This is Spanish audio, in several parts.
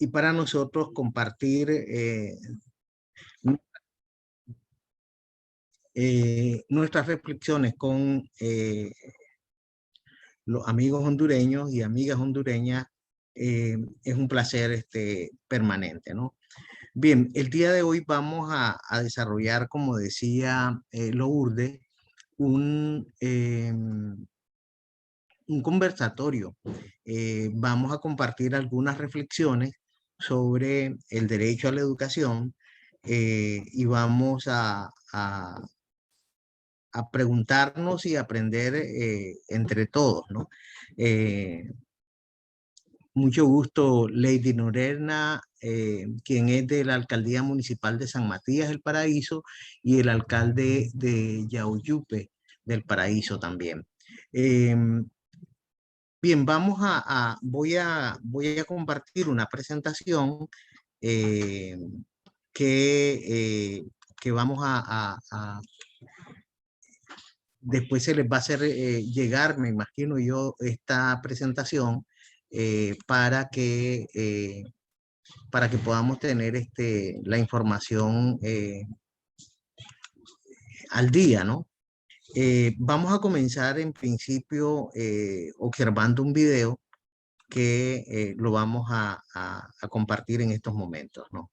y para nosotros compartir nuestras reflexiones con los amigos hondureños y amigas hondureñas. Es un placer permanente, ¿no? Bien, el día de hoy vamos a desarrollar, como decía Lourdes, un conversatorio. Vamos a compartir algunas reflexiones sobre el derecho a la educación y vamos a preguntarnos y aprender entre todos, ¿no? Mucho gusto, Lady Norena, quien es de la Alcaldía Municipal de San Matías del Paraíso, y el alcalde de Yauyupe del Paraíso también. Bien, voy a compartir una presentación que vamos después se les va a hacer llegar, me imagino yo, esta presentación para que podamos tener la información al día, ¿no? Vamos a comenzar en principio observando un video que lo vamos a compartir en estos momentos, ¿no?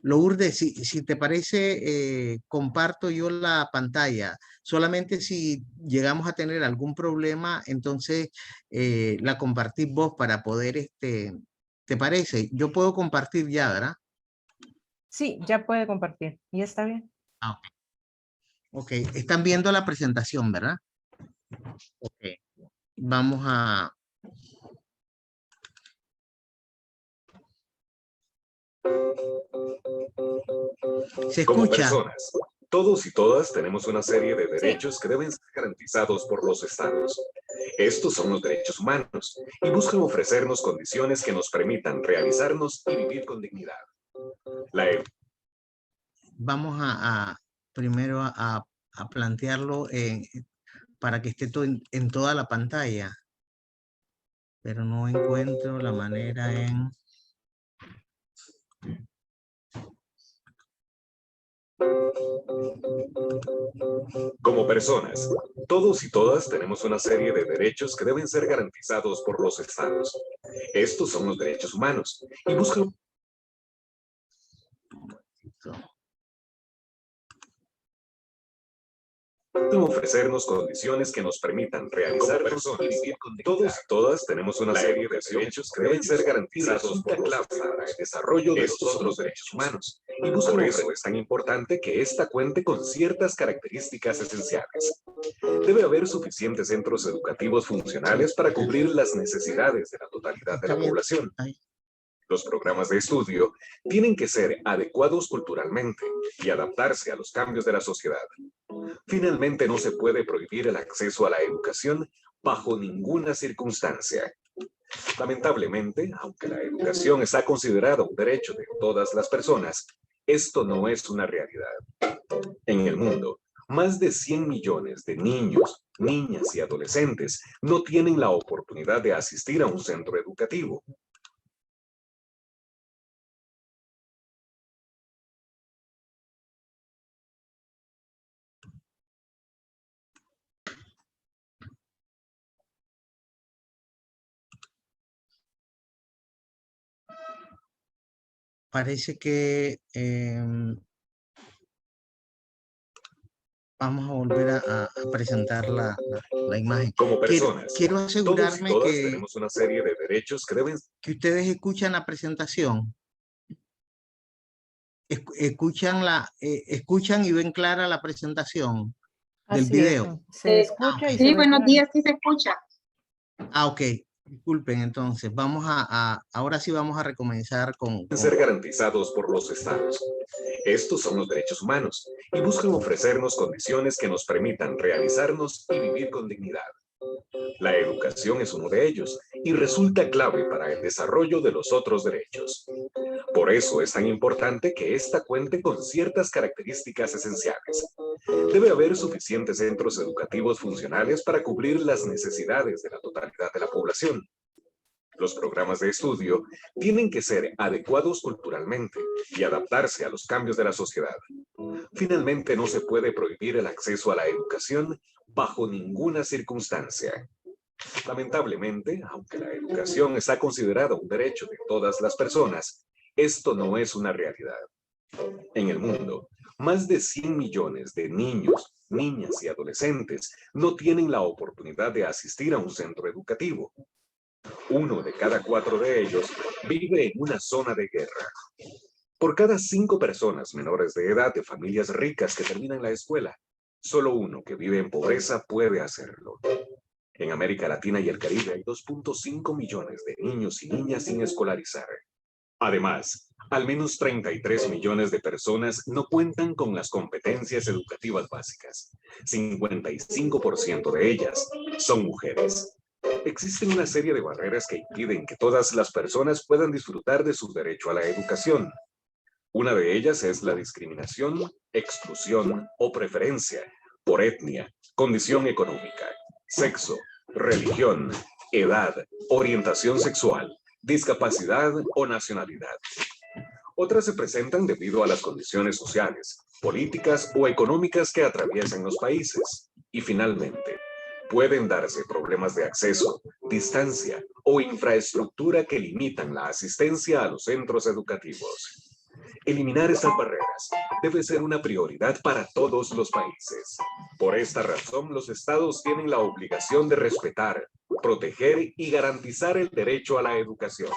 Lourdes, si te parece, comparto yo la pantalla. Solamente si llegamos a tener algún problema, entonces la compartís vos para poder, ¿te parece? Yo puedo compartir ya, ¿verdad? Sí, ya puede compartir. ¿Y está bien? Ah, ok, están viendo la presentación, ¿verdad? Ok, vamos a... ¿Se escucha? Como personas, todos y todas tenemos una serie de derechos que deben ser garantizados por los estados. Estos son los derechos humanos y buscan ofrecernos condiciones que nos permitan realizarnos y vivir con dignidad. Vamos primero a plantearlo para que esté todo en toda la pantalla, pero no encuentro la manera en... Como personas, todos y todas tenemos una serie de derechos que deben ser garantizados por los estados. Estos son los derechos humanos y buscan ofrecernos condiciones que nos permitan realizarnos y vivir con dignidad. Todos y todas tenemos una serie de derechos que deben ser garantizados por los estados para el desarrollo de estos otros derechos humanos. Y por eso es tan importante que ésta cuente con ciertas características esenciales. Debe haber suficientes centros educativos funcionales para cubrir las necesidades de la totalidad de la población. Los programas de estudio tienen que ser adecuados culturalmente y adaptarse a los cambios de la sociedad. Finalmente, no se puede prohibir el acceso a la educación bajo ninguna circunstancia. Lamentablemente, aunque la educación está considerada un derecho de todas las personas, esto no es una realidad. En el mundo, más de 100 millones de niños, niñas y adolescentes no tienen la oportunidad de asistir a un centro educativo. Parece que vamos a volver a presentar la imagen. Como personas, quiero asegurarme todos y todas que tenemos una serie de derechos que deben... que ustedes escuchan la presentación. Escuchan y ven clara la presentación del Así video. es, se escucha y se Sí, ve buenos claro. días, sí se escucha. Ok. Disculpen, entonces, ahora sí vamos a recomenzar con... ser garantizados por los estados. Estos son los derechos humanos y buscan ofrecernos condiciones que nos permitan realizarnos y vivir con dignidad. La educación es uno de ellos y resulta clave para el desarrollo de los otros derechos. Por eso es tan importante que ésta cuente con ciertas características esenciales. Debe haber suficientes centros educativos funcionales para cubrir las necesidades de la totalidad de la población. Los programas de estudio tienen que ser adecuados culturalmente y adaptarse a los cambios de la sociedad. Finalmente, no se puede prohibir el acceso a la educación bajo ninguna circunstancia. Lamentablemente, aunque la educación está considerada un derecho de todas las personas, esto no es una realidad. En el mundo, más de 100 millones de niños, niñas y adolescentes no tienen la oportunidad de asistir a un centro educativo. 1 de cada 4 de ellos vive en una zona de guerra. Por cada 5 personas menores de edad de familias ricas que terminan la escuela, solo 1 que vive en pobreza puede hacerlo. En América Latina y el Caribe hay 2.5 millones de niños y niñas sin escolarizar. Además, al menos 33 millones de personas no cuentan con las competencias educativas básicas. 55% de ellas son mujeres. Existen una serie de barreras que impiden que todas las personas puedan disfrutar de su derecho a la educación. Una de ellas es la discriminación, exclusión o preferencia por etnia, condición económica, sexo, religión, edad, orientación sexual, discapacidad o nacionalidad. Otras se presentan debido a las condiciones sociales, políticas o económicas que atraviesan los países. Y finalmente, pueden darse problemas de acceso, distancia o infraestructura que limitan la asistencia a los centros educativos. Eliminar estas barreras debe ser una prioridad para todos los países. Por esta razón, los estados tienen la obligación de respetar, proteger y garantizar el derecho a la educación.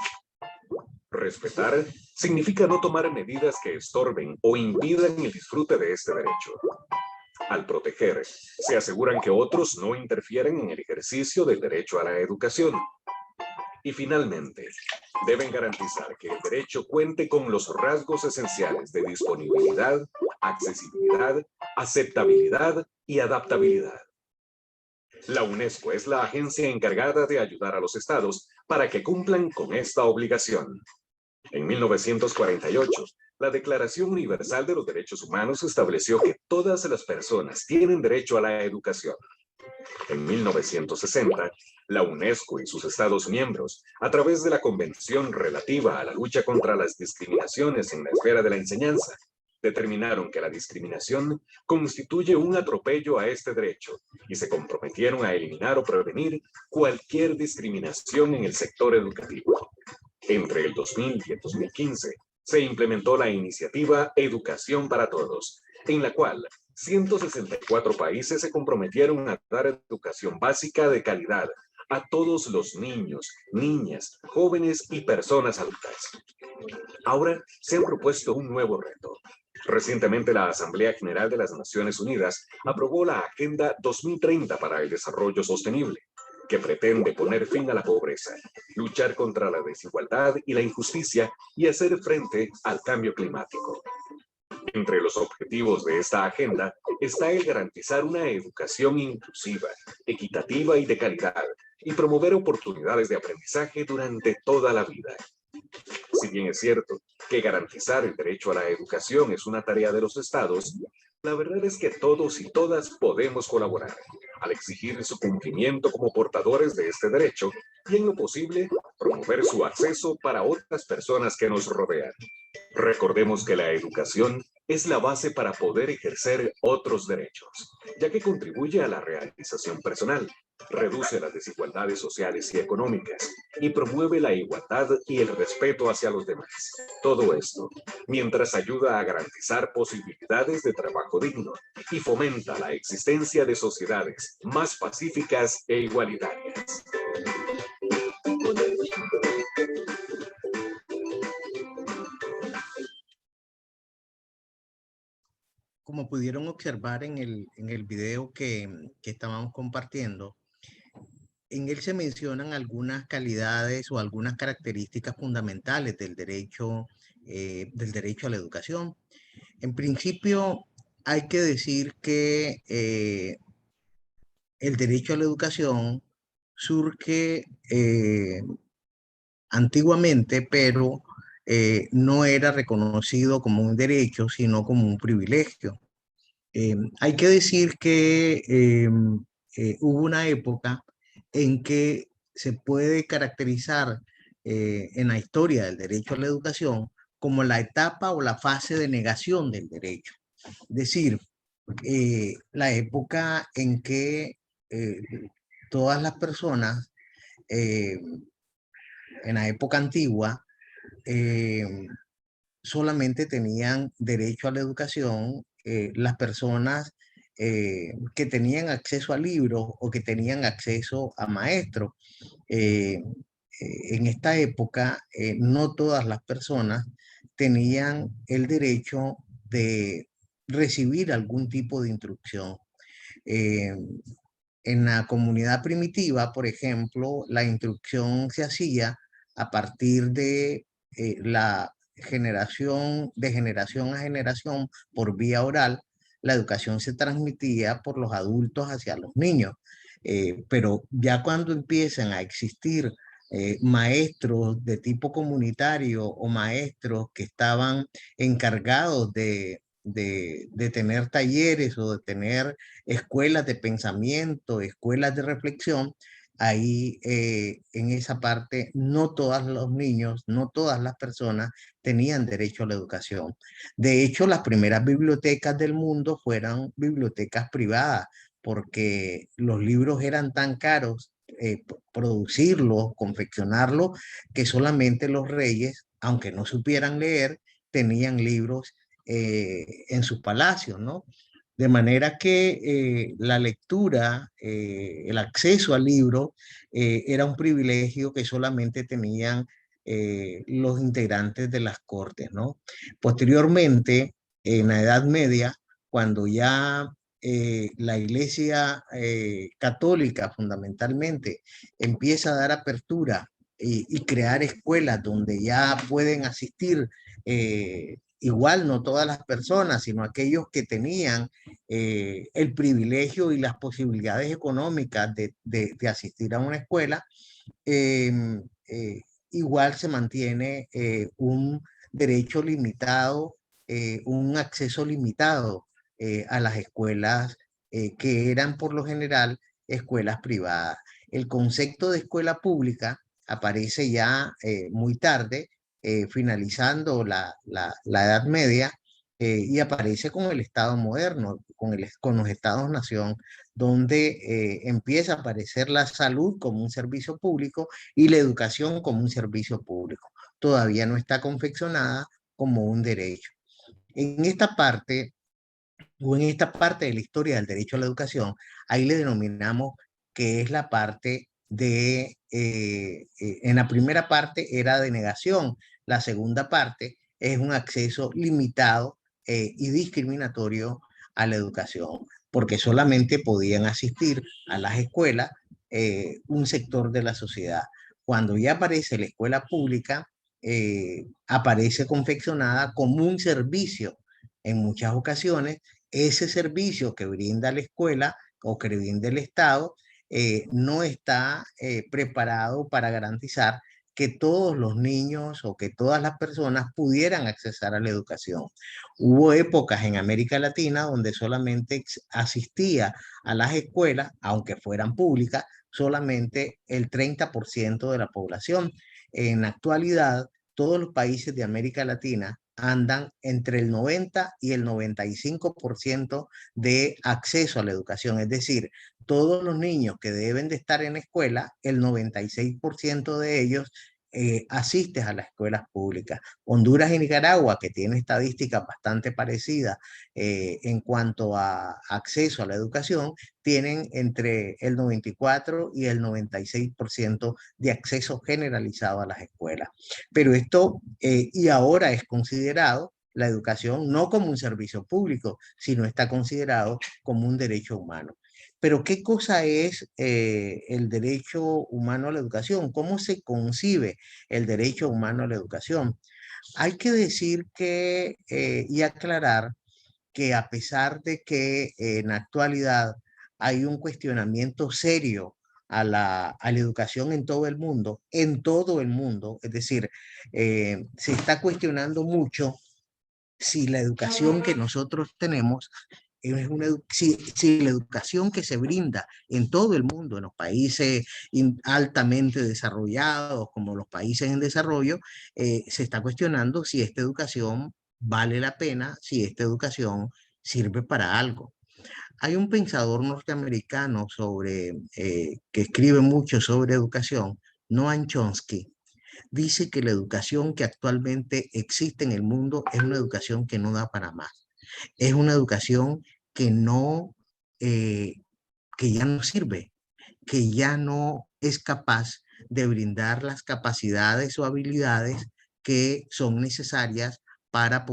Respetar significa no tomar medidas que estorben o impidan el disfrute de este derecho. Al proteger, se aseguran que otros no interfieren en el ejercicio del derecho a la educación. Y finalmente, deben garantizar que el derecho cuente con los rasgos esenciales de disponibilidad, accesibilidad, aceptabilidad y adaptabilidad. La UNESCO es la agencia encargada de ayudar a los estados para que cumplan con esta obligación. En 1948, la Declaración Universal de los Derechos Humanos estableció que todas las personas tienen derecho a la educación. En 1960, la UNESCO y sus Estados miembros, a través de la Convención relativa a la lucha contra las discriminaciones en la esfera de la enseñanza, determinaron que la discriminación constituye un atropello a este derecho y se comprometieron a eliminar o prevenir cualquier discriminación en el sector educativo. Entre el 2000 y el 2015, se implementó la iniciativa Educación para Todos, en la cual 164 países se comprometieron a dar educación básica de calidad a todos los niños, niñas, jóvenes y personas adultas. Ahora se han propuesto un nuevo reto. Recientemente la Asamblea General de las Naciones Unidas aprobó la Agenda 2030 para el Desarrollo Sostenible, que pretende poner fin a la pobreza, luchar contra la desigualdad y la injusticia y hacer frente al cambio climático. Entre los objetivos de esta agenda está el garantizar una educación inclusiva, equitativa y de calidad, y promover oportunidades de aprendizaje durante toda la vida. Si bien es cierto que garantizar el derecho a la educación es una tarea de los estados, la verdad es que todos y todas podemos colaborar al exigir su cumplimiento como portadores de este derecho y, en lo posible, promover su acceso para otras personas que nos rodean. Recordemos que la educación es la base para poder ejercer otros derechos, ya que contribuye a la realización personal, reduce las desigualdades sociales y económicas y promueve la igualdad y el respeto hacia los demás. Todo esto, mientras ayuda a garantizar posibilidades de trabajo digno y fomenta la existencia de sociedades más pacíficas e igualitarias. Como pudieron observar en el video que estábamos compartiendo, en él se mencionan algunas calidades o algunas características fundamentales del derecho a la educación. En principio, hay que decir que el derecho a la educación surge antiguamente, pero no era reconocido como un derecho, sino como un privilegio. Hay que decir que hubo una época en que se puede caracterizar en la historia del derecho a la educación como la etapa o la fase de negación del derecho. Es decir, la época en que todas las personas, en la época antigua, solamente tenían derecho a la educación las personas que tenían acceso a libros o que tenían acceso a maestros. En esta época, no todas las personas tenían el derecho de recibir algún tipo de instrucción. Eh, en la comunidad primitiva, por ejemplo, la instrucción se hacía a partir de la generación, de generación a generación por vía oral. La educación se transmitía por los adultos hacia los niños. Pero ya cuando empiezan a existir maestros de tipo comunitario o maestros que estaban encargados de tener talleres o de tener escuelas de pensamiento, escuelas de reflexión, ahí en esa parte no todos los niños, no todas las personas tenían derecho a la educación. De hecho, las primeras bibliotecas del mundo fueron bibliotecas privadas, porque los libros eran tan caros producirlos, confeccionarlos, que solamente los reyes, aunque no supieran leer, tenían libros en sus palacios, ¿no? De manera que la lectura, el acceso al libro, era un privilegio que solamente tenían los integrantes de las cortes, ¿no? Posteriormente, en la Edad Media, cuando ya la Iglesia católica fundamentalmente empieza a dar apertura y crear escuelas donde ya pueden asistir igual no todas las personas, sino aquellos que tenían el privilegio y las posibilidades económicas de asistir a una escuela, eh, eh, igual se mantiene un derecho limitado, un acceso limitado a las escuelas que eran por lo general escuelas privadas. El concepto de escuela pública aparece ya muy tarde, finalizando la Edad Media, y aparece con el Estado moderno, con los Estados-nación, donde empieza a aparecer la salud como un servicio público y la educación como un servicio público. Todavía no está confeccionada como un derecho. En esta parte, o en esta parte de la historia del derecho a la educación, ahí le denominamos que es la parte en la primera parte era de negación, la segunda parte es un acceso limitado y discriminatorio a la educación, porque solamente podían asistir a las escuelas un sector de la sociedad. Cuando ya aparece la escuela pública, aparece confeccionada como un servicio en muchas ocasiones. Ese servicio que brinda la escuela o que brinda el Estado no está preparado para garantizar que todos los niños o que todas las personas pudieran acceder a la educación. Hubo épocas en América Latina donde solamente asistía a las escuelas, aunque fueran públicas, solamente el 30% de la población. En la actualidad, todos los países de América Latina andan entre el 90 y el 95% de acceso a la educación. Es decir, todos los niños que deben de estar en la escuela, el 96% de ellos asisten a las escuelas públicas. Honduras y Nicaragua, que tienen estadísticas bastante parecidas en cuanto a acceso a la educación, tienen entre el 94 y el 96% de acceso generalizado a las escuelas. Pero esto, y ahora es considerado la educación no como un servicio público, sino está considerado como un derecho humano. Pero ¿qué cosa es el derecho humano a la educación? ¿Cómo se concibe el derecho humano a la educación? Hay que decir que y aclarar que a pesar de que en la actualidad hay un cuestionamiento serio a la educación en todo el mundo, es decir, se está cuestionando mucho si la educación que nosotros tenemos si la educación que se brinda en todo el mundo, en los países altamente desarrollados como los países en desarrollo, se está cuestionando si esta educación vale la pena, si esta educación sirve para algo. Hay un pensador norteamericano que escribe mucho sobre educación, Noam Chomsky. Dice que la educación que actualmente existe en el mundo es una educación que no da para más. Es una educación que eh, que ya no sirve, que ya no es capaz de brindar las capacidades o habilidades que son necesarias para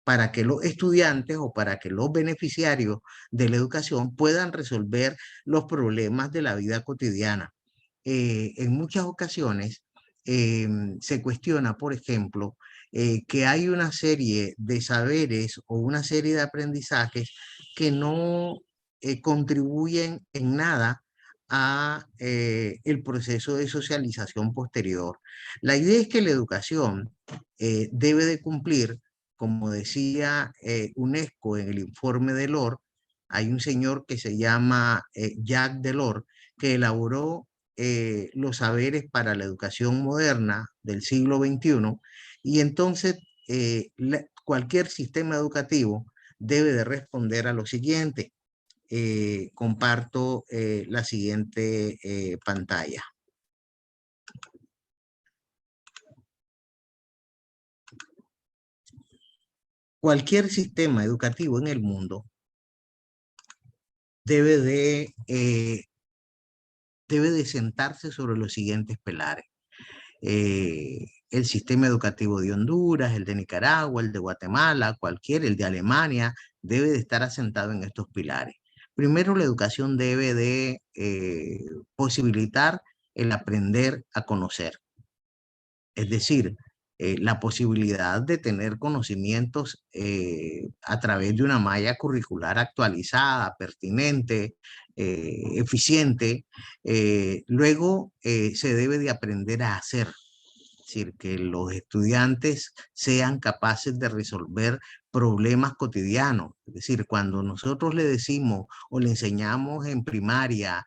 para que los estudiantes o para que los beneficiarios de la educación puedan resolver los problemas de la vida cotidiana. En muchas ocasiones se cuestiona, por ejemplo, que hay una serie de saberes o una serie de aprendizajes que no contribuyen en nada a el proceso de socialización posterior. La idea es que la educación debe de cumplir, como decía UNESCO en el informe Delors. Hay un señor que se llama Jacques Delors, que elaboró los saberes para la educación moderna del siglo XXI, y entonces cualquier sistema educativo debe de responder a lo siguiente. Comparto la siguiente pantalla. Cualquier sistema educativo en el mundo debe de sentarse sobre los siguientes pilares. El sistema educativo de Honduras, el de Nicaragua, el de Guatemala, el de Alemania, debe de estar asentado en estos pilares. Primero, la educación debe de posibilitar el aprender a conocer. Es decir, la posibilidad de tener conocimientos a través de una malla curricular actualizada, pertinente, eficiente. Luego se debe de aprender a hacer. Es decir, que los estudiantes sean capaces de resolver problemas cotidianos. Es decir, cuando nosotros le decimos o le enseñamos en primaria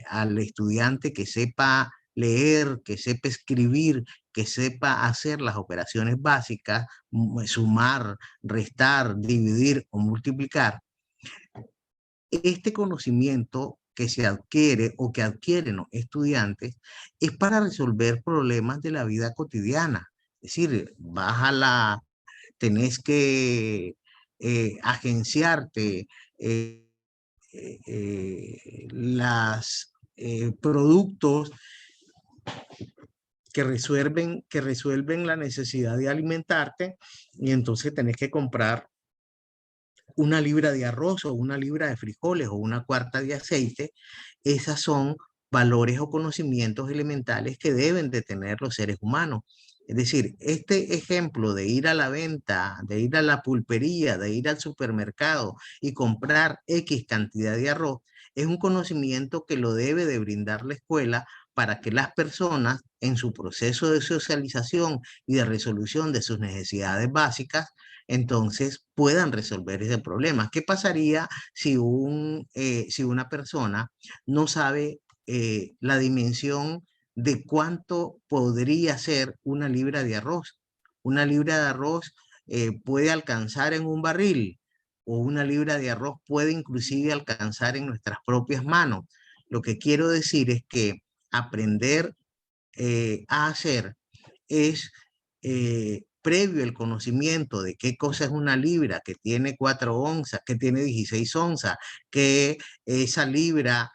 al estudiante que sepa leer, que sepa escribir, que sepa hacer las operaciones básicas, sumar, restar, dividir o multiplicar, este conocimiento que se adquiere o que adquieren los estudiantes es para resolver problemas de la vida cotidiana. Es decir, tenés que agenciarte los productos que resuelven la necesidad de alimentarte, y entonces tenés que comprar una libra de arroz o una libra de frijoles o una cuarta de aceite. Esas son valores o conocimientos elementales que deben de tener los seres humanos. Es decir, este ejemplo de ir a la venta, de ir a la pulpería, de ir al supermercado y comprar X cantidad de arroz, es un conocimiento que lo debe de brindar la escuela para que las personas en su proceso de socialización y de resolución de sus necesidades básicas entonces puedan resolver ese problema. ¿Qué pasaría si una persona no sabe la dimensión de cuánto podría ser una libra de arroz? Una libra de arroz puede alcanzar en un barril, o una libra de arroz puede inclusive alcanzar en nuestras propias manos. Lo que quiero decir es que aprender a hacer es previo el conocimiento de qué cosa es una libra, que tiene 4 onzas, que tiene 16 onzas, que esa libra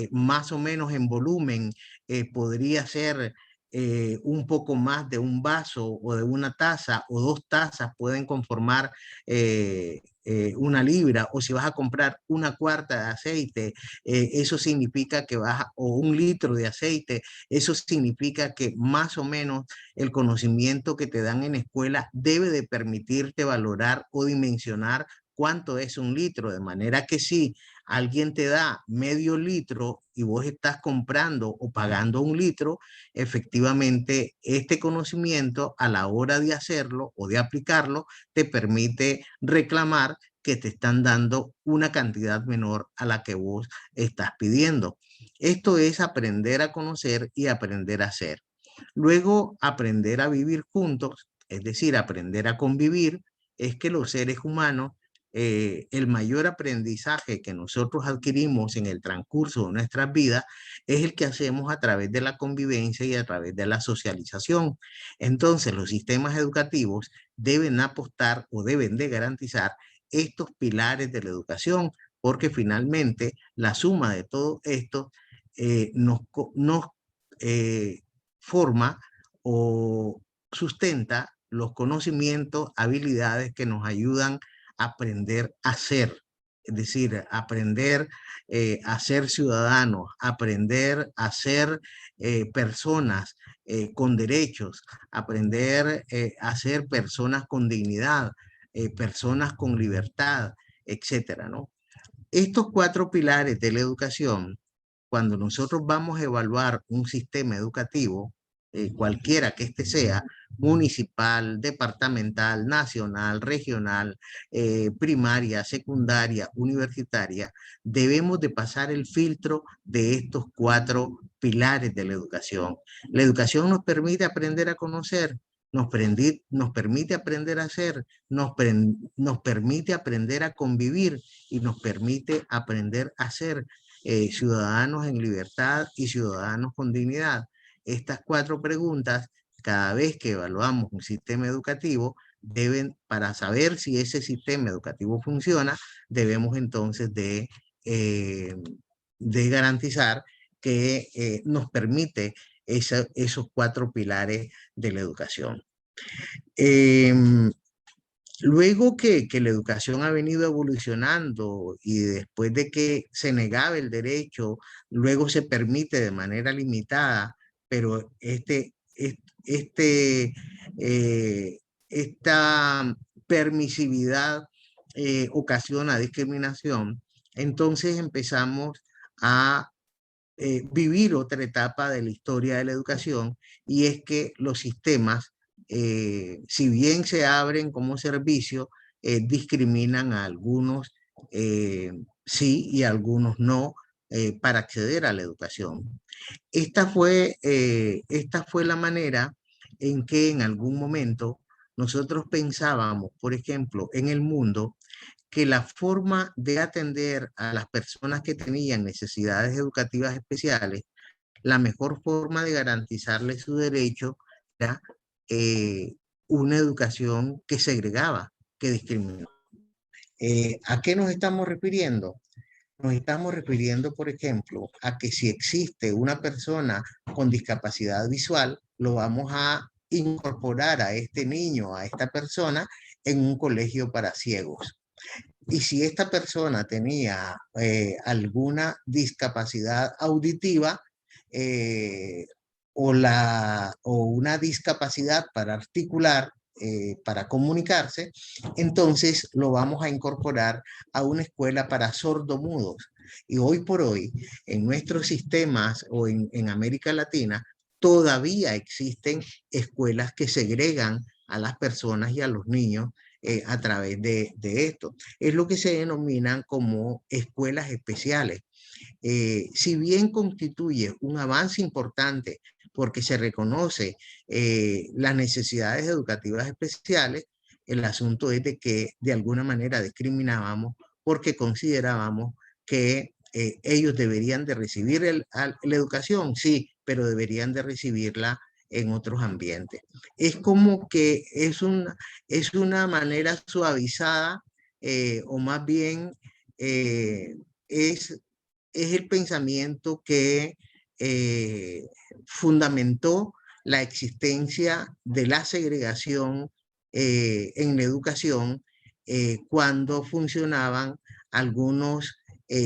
más o menos en volumen podría ser un poco más de un vaso o de una taza, o 2 tazas pueden conformar una libra, o si vas a comprar una cuarta de aceite, eso significa que o un litro de aceite, eso significa que más o menos el conocimiento que te dan en escuela debe de permitirte valorar o dimensionar cuánto es un litro, de manera que si alguien te da medio litro y vos estás comprando o pagando 1 litro, efectivamente este conocimiento a la hora de hacerlo o de aplicarlo te permite reclamar que te están dando una cantidad menor a la que vos estás pidiendo. Esto es aprender a conocer y aprender a hacer. Luego, aprender a vivir juntos, es decir, aprender a convivir, es que los seres humanos, el mayor aprendizaje que nosotros adquirimos en el transcurso de nuestras vidas es el que hacemos a través de la convivencia y a través de la socialización. Entonces, los sistemas educativos deben apostar o deben de garantizar estos pilares de la educación, porque finalmente la suma de todo esto nos forma o sustenta los conocimientos, habilidades que nos ayudan a aprender a ser, es decir, aprender a ser ciudadanos, aprender a ser personas con derechos, aprender a ser personas con dignidad, personas con libertad, etcétera, ¿no? Estos 4 pilares de la educación, cuando nosotros vamos a evaluar un sistema educativo, cualquiera que este sea, municipal, departamental, nacional, regional, primaria, secundaria, universitaria, debemos de pasar el filtro de estos 4 pilares de la educación. La educación nos permite aprender a conocer, nos permite aprender a hacer, nos permite aprender a convivir y nos permite aprender a ser ciudadanos en libertad y ciudadanos con dignidad. Estas 4 preguntas, cada vez que evaluamos un sistema educativo, para saber si ese sistema educativo funciona, debemos entonces de garantizar que nos permite esos 4 pilares de la educación. Luego que la educación ha venido evolucionando y después de que se negaba el derecho, luego se permite de manera limitada, pero esta permisividad ocasiona discriminación, entonces empezamos a vivir otra etapa de la historia de la educación, y es que los sistemas, si bien se abren como servicio, discriminan a algunos sí y a algunos no para acceder a la educación. Esta fue la manera en que en algún momento nosotros pensábamos, por ejemplo, en el mundo, que la forma de atender a las personas que tenían necesidades educativas especiales, la mejor forma de garantizarles su derecho era una educación que segregaba, que discriminaba. ¿A qué nos estamos refiriendo? Nos estamos refiriendo, por ejemplo, a que si existe una persona con discapacidad visual, lo vamos a incorporar a este niño, a esta persona, en un colegio para ciegos. Y si esta persona tenía alguna discapacidad auditiva o una discapacidad para articular, para comunicarse, entonces lo vamos a incorporar a una escuela para sordomudos. Y hoy por hoy, en nuestros sistemas o en América Latina, todavía existen escuelas que segregan a las personas y a los niños a través de esto. Es lo que se denominan como escuelas especiales. Si bien constituye un avance importante porque se reconoce las necesidades educativas especiales, el asunto es de que de alguna manera discriminábamos porque considerábamos que ellos deberían de recibir la educación, sí, pero deberían de recibirla en otros ambientes. Es como que es una manera suavizada o más bien es el pensamiento que fundamentó la existencia de la segregación en la educación cuando funcionaban algunos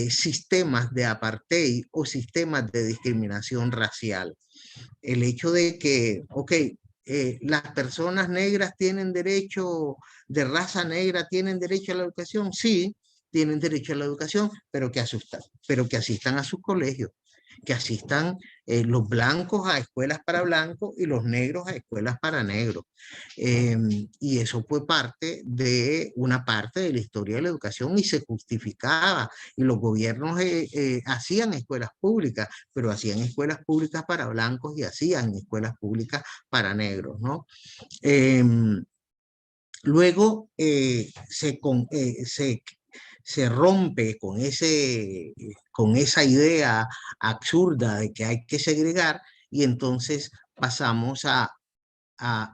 sistemas de apartheid o sistemas de discriminación racial. El hecho de que, ok, las personas negras tienen derecho, de raza negra tienen derecho a la educación, sí, tienen derecho a la educación, pero que asistan a sus colegios. que asistan los blancos a escuelas para blancos y los negros a escuelas para negros. Y eso fue una parte de la historia de la educación y se justificaba. Y los gobiernos hacían escuelas públicas, pero hacían escuelas públicas para blancos y hacían escuelas públicas para negros, ¿no? Luego se rompe con esa idea absurda de que hay que segregar y entonces pasamos a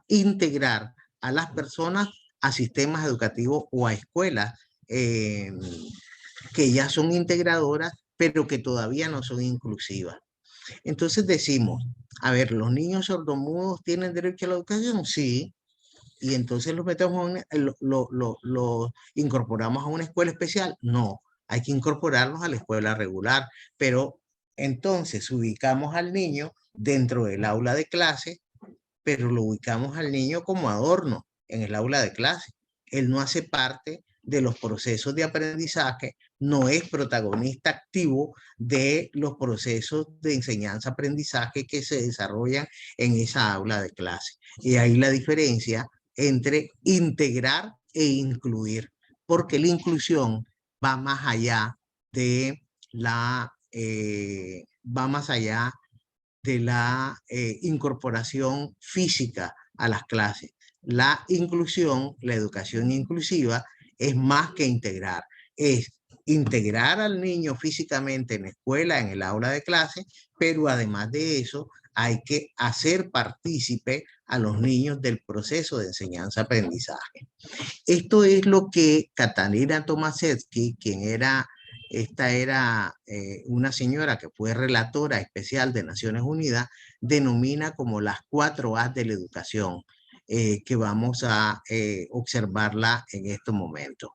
integrar a las personas a sistemas educativos o a escuelas que ya son integradoras, pero que todavía no son inclusivas. Entonces decimos, a ver, ¿los niños sordomudos tienen derecho a la educación? Sí. Y entonces los metemos los incorporamos a una escuela especial. No, hay que incorporarlos a la escuela regular, pero entonces ubicamos al niño dentro del aula de clase, pero lo ubicamos al niño como adorno en el aula de clase. Él no hace parte de los procesos de aprendizaje, no es protagonista activo de los procesos de enseñanza-aprendizaje que se desarrollan en esa aula de clase. Y ahí la diferencia entre integrar e incluir, porque la inclusión va más allá de la incorporación física a las clases. La inclusión, la educación inclusiva, es más que integrar. Es integrar al niño físicamente en la escuela, en el aula de clase, pero además de eso, hay que hacer partícipe a los niños del proceso de enseñanza-aprendizaje. Esto es lo que Katarina Tomaszewski, esta era una señora que fue relatora especial de Naciones Unidas, denomina como las 4 A de la educación, que vamos a observarla en estos momentos.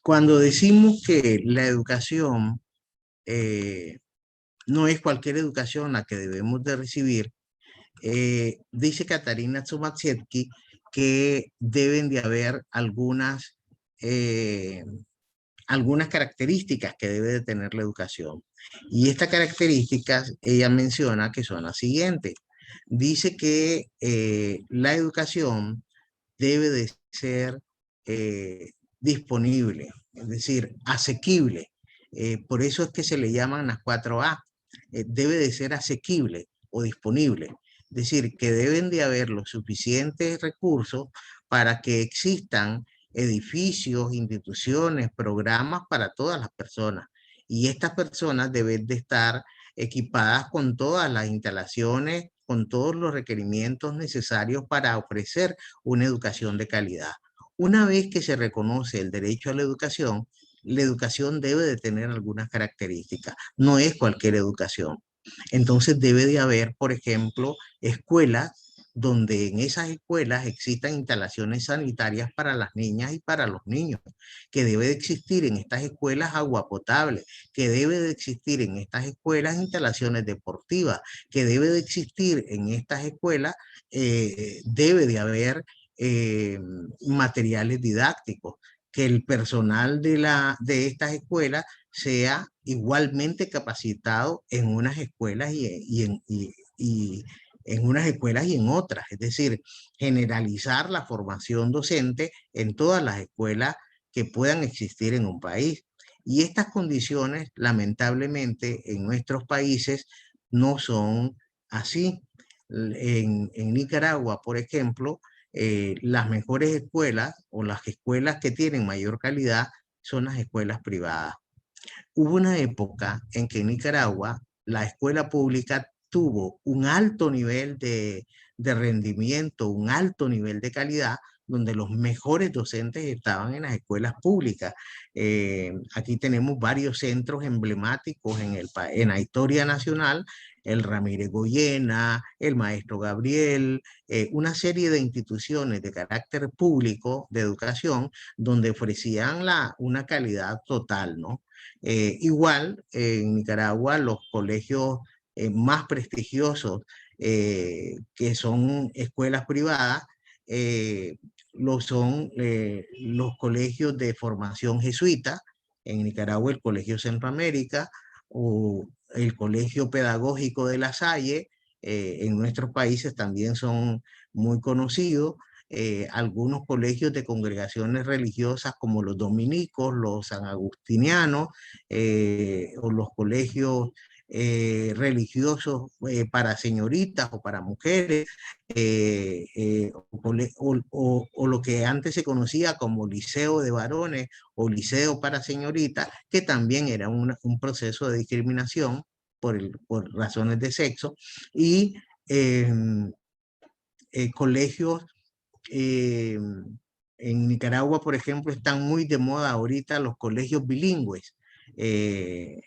Cuando decimos que la educación no es cualquier educación la que debemos de recibir, dice Katarina Tomaszewski que deben de haber algunas características que debe de tener la educación. Y estas características ella menciona que son las siguientes. Dice que la educación debe de ser disponible, es decir, asequible. Por eso es que se le llaman las 4A. Debe de ser asequible o disponible. Es decir, que deben de haber los suficientes recursos para que existan edificios, instituciones, programas para todas las personas. Y estas personas deben de estar equipadas con todas las instalaciones, con todos los requerimientos necesarios para ofrecer una educación de calidad. Una vez que se reconoce el derecho a la educación debe de tener algunas características. No es cualquier educación. Entonces debe de haber, por ejemplo, escuelas donde en esas escuelas existan instalaciones sanitarias para las niñas y para los niños, que debe de existir en estas escuelas agua potable, que debe de existir en estas escuelas instalaciones deportivas, que debe de existir en estas escuelas, debe de haber materiales didácticos, que el personal de estas escuelas sea igualmente capacitado en unas escuelas y en unas escuelas y en otras. Es decir, generalizar la formación docente en todas las escuelas que puedan existir en un país. Y estas condiciones, lamentablemente, en nuestros países no son así. En Nicaragua, por ejemplo, las mejores escuelas o las escuelas que tienen mayor calidad son las escuelas privadas. Hubo una época en que en Nicaragua la escuela pública tuvo un alto nivel de rendimiento, un alto nivel de calidad, donde los mejores docentes estaban en las escuelas públicas. Aquí tenemos varios centros emblemáticos en la historia nacional, el Ramírez Goyena, el Maestro Gabriel, una serie de instituciones de carácter público de educación donde ofrecían una calidad total, ¿no? Igual, en Nicaragua, los colegios más prestigiosos, que son escuelas privadas, son los colegios de formación jesuita, en Nicaragua el Colegio Centroamérica o el Colegio Pedagógico de La Salle, en nuestros países también son muy conocidos. Algunos colegios de congregaciones religiosas como los dominicos, los sanagustinianos, o los colegios religiosos para señoritas o para mujeres, o lo que antes se conocía como liceo de varones o liceo para señoritas, que también era un proceso de discriminación por razones de sexo, y colegios en Nicaragua, por ejemplo, están muy de moda ahorita los colegios bilingües. En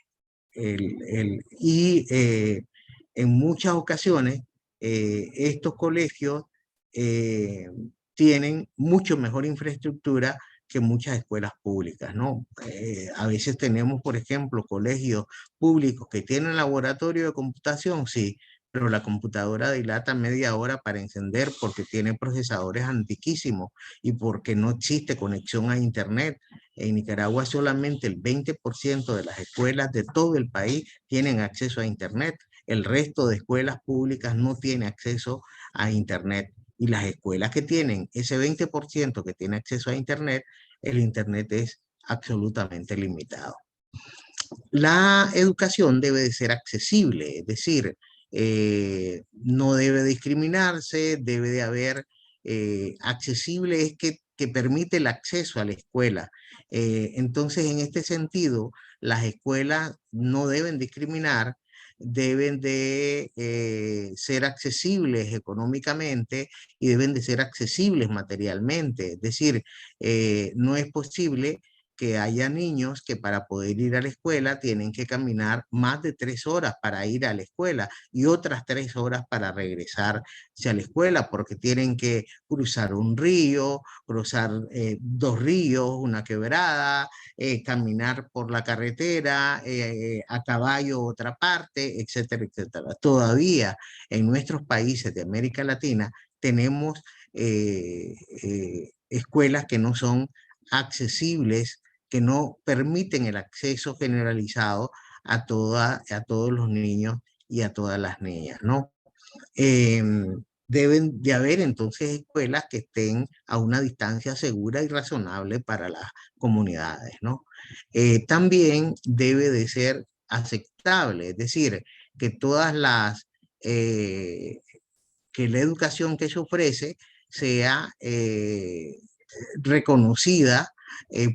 muchas ocasiones estos colegios tienen mucho mejor infraestructura que muchas escuelas públicas, ¿no? A veces tenemos, por ejemplo, colegios públicos que tienen laboratorio de computación, sí, pero la computadora dilata media hora para encender porque tiene procesadores antiquísimos y porque no existe conexión a internet. En Nicaragua solamente el 20% de las escuelas de todo el país tienen acceso a internet. El resto de escuelas públicas no tiene acceso a internet. Y las escuelas que tienen ese 20% que tiene acceso a internet, el internet es absolutamente limitado. La educación debe de ser accesible, es decir, no debe discriminarse, debe de haber accesible, es que permite el acceso a la escuela. Entonces, en este sentido, las escuelas no deben discriminar, deben de ser accesibles económicamente y deben de ser accesibles materialmente. Es decir, no es posible que haya niños que para poder ir a la escuela tienen que caminar más de 3 horas para ir a la escuela y otras 3 horas para regresar hacia la escuela, porque tienen que cruzar un río, cruzar 2 ríos, una quebrada, caminar por la carretera, a caballo otra parte, etcétera, etcétera. Todavía en nuestros países de América Latina tenemos escuelas que no son accesibles, que no permiten el acceso generalizado a todos los niños y a todas las niñas, ¿no? Deben de haber entonces escuelas que estén a una distancia segura y razonable para las comunidades, ¿no? También debe de ser aceptable, es decir, que que la educación que se ofrece sea reconocida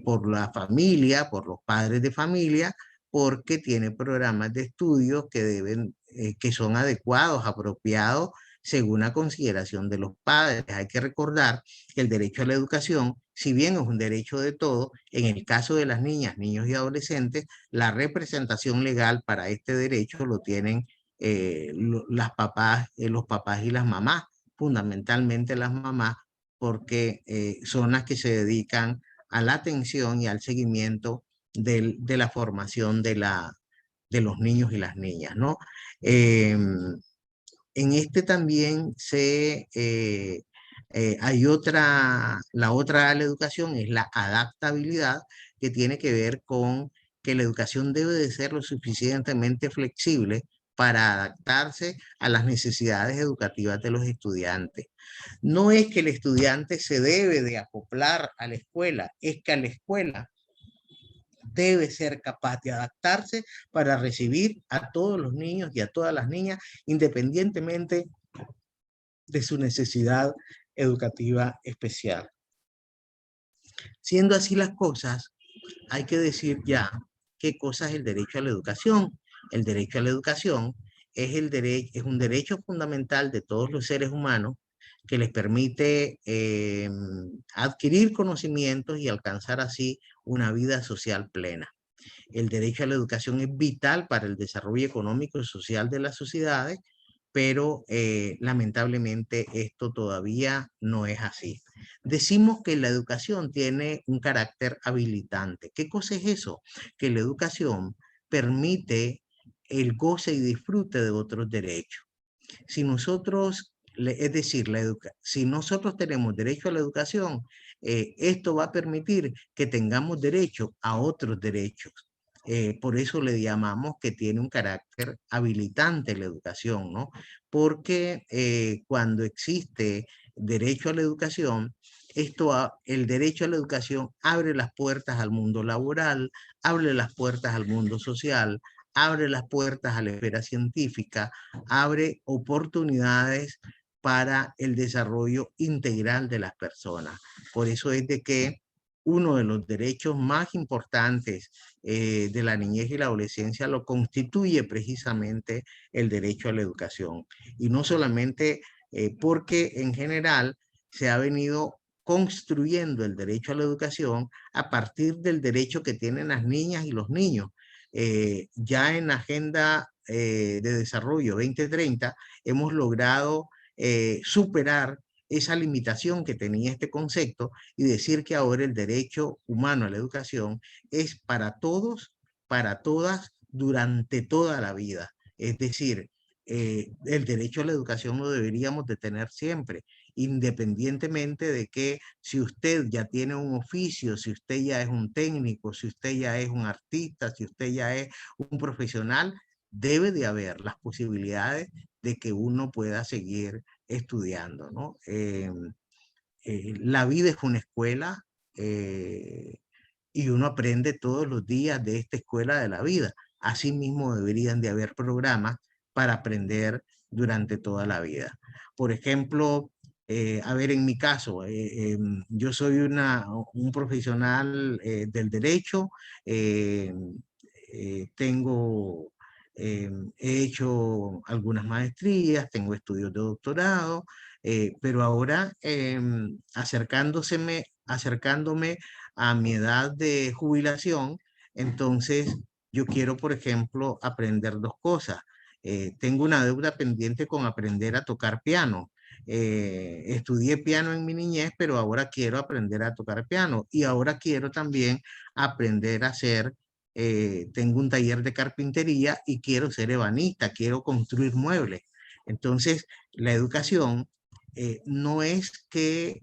por la familia, por los padres de familia, porque tiene programas de estudio que son adecuados, apropiados, según la consideración de los padres. Hay que recordar que el derecho a la educación, si bien es un derecho de todos, en el caso de las niñas, niños y adolescentes, la representación legal para este derecho lo tienen los papás y las mamás, fundamentalmente las mamás, porque son las que se dedican a la atención y al seguimiento de la formación de los niños y las niñas, ¿no? En este también hay la otra de la educación es la adaptabilidad, que tiene que ver con que la educación debe de ser lo suficientemente flexible para adaptarse a las necesidades educativas de los estudiantes. No es que el estudiante se debe de acoplar a la escuela, es que a la escuela debe ser capaz de adaptarse para recibir a todos los niños y a todas las niñas, independientemente de su necesidad educativa especial. Siendo así las cosas, hay que decir ya qué cosa es el derecho a la educación. El derecho a la educación es un derecho fundamental de todos los seres humanos que les permite adquirir conocimientos y alcanzar así una vida social plena. El derecho a la educación es vital para el desarrollo económico y social de las sociedades, pero lamentablemente esto todavía no es así. Decimos que la educación tiene un carácter habilitante. ¿Qué cosa es eso? Que la educación permite el goce y disfrute de otros derechos. Si nosotros, es decir, si nosotros tenemos derecho a la educación, esto va a permitir que tengamos derecho a otros derechos. Por eso le llamamos que tiene un carácter habilitante la educación, ¿no? Porque cuando existe derecho a la educación, el derecho a la educación abre las puertas al mundo laboral, abre las puertas al mundo social, abre las puertas a la esfera científica, abre oportunidades para el desarrollo integral de las personas. Por eso es de que uno de los derechos más importantes de la niñez y la adolescencia lo constituye precisamente el derecho a la educación. Y no solamente porque en general se ha venido construyendo el derecho a la educación a partir del derecho que tienen las niñas y los niños. Ya en la Agenda de Desarrollo 2030 hemos logrado superar esa limitación que tenía este concepto y decir que ahora el derecho humano a la educación es para todos, para todas, durante toda la vida. Es decir, el derecho a la educación lo deberíamos de tener siempre, independientemente de que si usted ya tiene un oficio, si usted ya es un técnico, si usted ya es un artista, si usted ya es un profesional, debe de haber las posibilidades de que uno pueda seguir estudiando, ¿no? La vida es una escuela y uno aprende todos los días de esta escuela de la vida. Asimismo, deberían de haber programas para aprender durante toda la vida. Por ejemplo, a ver, en mi caso, yo soy un profesional del derecho, tengo, he hecho algunas maestrías, tengo estudios de doctorado, pero ahora acercándome a mi edad de jubilación, entonces yo quiero, por ejemplo, aprender dos cosas. Tengo una deuda pendiente con aprender a tocar piano. Estudié piano en mi niñez, pero ahora quiero aprender a tocar piano y ahora quiero también aprender a hacer, tengo un taller de carpintería y quiero ser ebanista, quiero construir muebles. Entonces, la educación no es que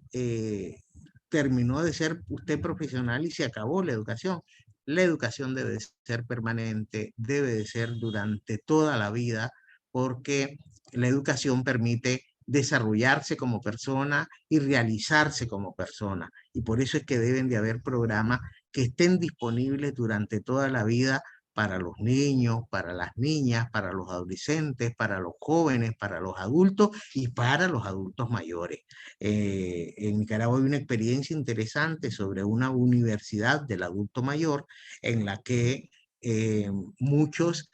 terminó de ser usted profesional y se acabó la educación. La educación debe ser permanente, debe de ser durante toda la vida, porque la educación permite desarrollarse como persona y realizarse como persona. Y por eso es que deben de haber programas que estén disponibles durante toda la vida para los niños, para las niñas, para los adolescentes, para los jóvenes, para los adultos y para los adultos mayores. En Nicaragua hay una experiencia interesante sobre una universidad del adulto mayor en la que eh, muchas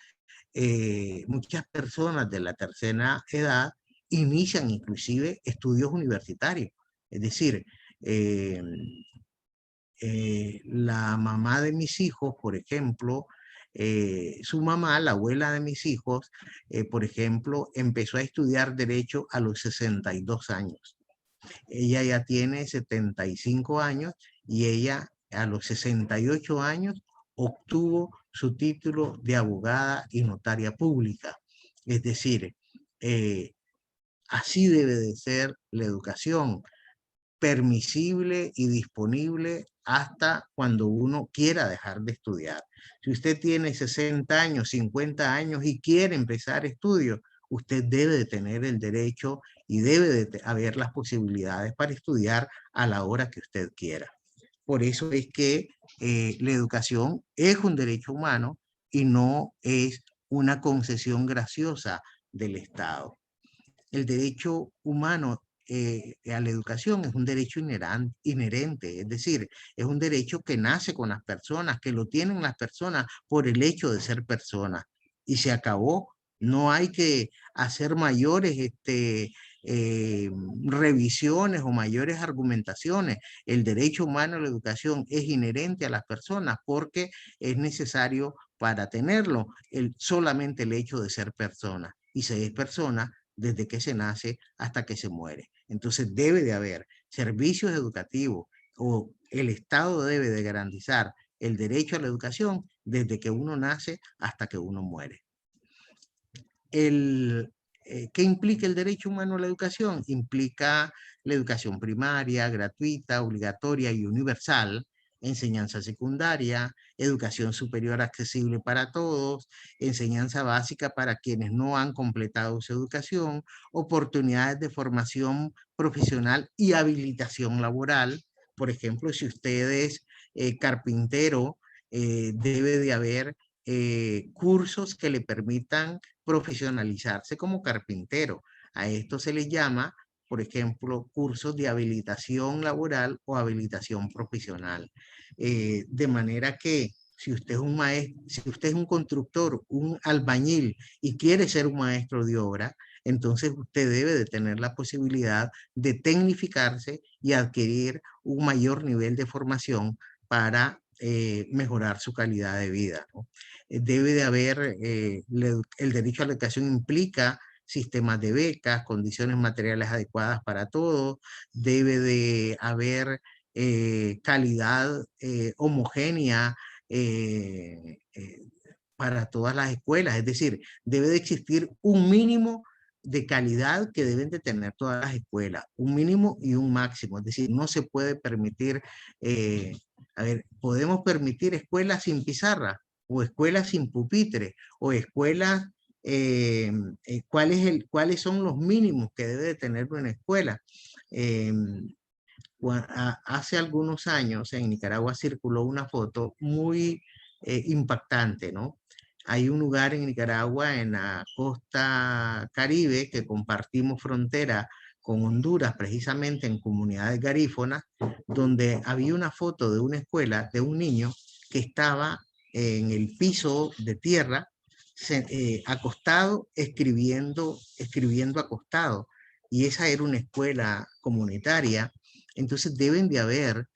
personas de la tercera edad inician inclusive estudios universitarios. Es decir, eh, la mamá de mis hijos, por ejemplo, su mamá, la abuela de mis hijos, por ejemplo, empezó a estudiar derecho a los 62 años. Ella ya tiene 75 años y ella a los 68 años obtuvo su título de abogada y notaria pública. Es decir, así debe de ser la educación, permisible y disponible hasta cuando uno quiera dejar de estudiar. Si usted tiene 60 años, 50 años y quiere empezar estudios, usted debe de tener el derecho y debe de haber las posibilidades para estudiar a la hora que usted quiera. Por eso es que la educación es un derecho humano y no es una concesión graciosa del Estado. El derecho humano a la educación es un derecho inherente, es decir, es un derecho que nace con las personas, que lo tienen las personas por el hecho de ser personas. Y se acabó. No hay que hacer mayores revisiones o mayores argumentaciones. El derecho humano a la educación es inherente a las personas porque es necesario para tenerlo solamente el hecho de ser persona. Y se es persona desde que se nace hasta que se muere. Entonces debe de haber servicios educativos o el Estado debe de garantizar el derecho a la educación desde que uno nace hasta que uno muere. ¿Qué implica el derecho humano a la educación? Implica la educación primaria, gratuita, obligatoria y universal, enseñanza secundaria, educación superior accesible para todos, enseñanza básica para quienes no han completado su educación, oportunidades de formación profesional y habilitación laboral. Por ejemplo, si usted es carpintero, debe de haber cursos que le permitan profesionalizarse como carpintero. A esto se le llama, por ejemplo, cursos de habilitación laboral o habilitación profesional. De manera que si usted es un maestro, si usted es un constructor, un albañil y quiere ser un maestro de obra, entonces usted debe de tener la posibilidad de tecnificarse y adquirir un mayor nivel de formación para mejorar su calidad de vida, ¿no? Debe de haber, el derecho a la educación implica sistemas de becas, condiciones materiales adecuadas para todos, debe de haber calidad homogénea para todas las escuelas, es decir, debe de existir un mínimo de calidad que deben de tener todas las escuelas, un mínimo y un máximo, es decir, no se puede permitir, a ver, podemos permitir escuelas sin pizarra, o escuelas sin pupitre, o escuelas, ¿cuáles son los mínimos que debe de tener una escuela? Hace algunos años en Nicaragua circuló una foto muy impactante, ¿no? Hay un lugar en Nicaragua, en la costa Caribe, que compartimos frontera con Honduras, precisamente en comunidades garífonas, donde había una foto de una escuela de un niño que estaba en el piso de tierra, acostado, escribiendo acostado. Y esa era una escuela comunitaria. Entonces deben de haber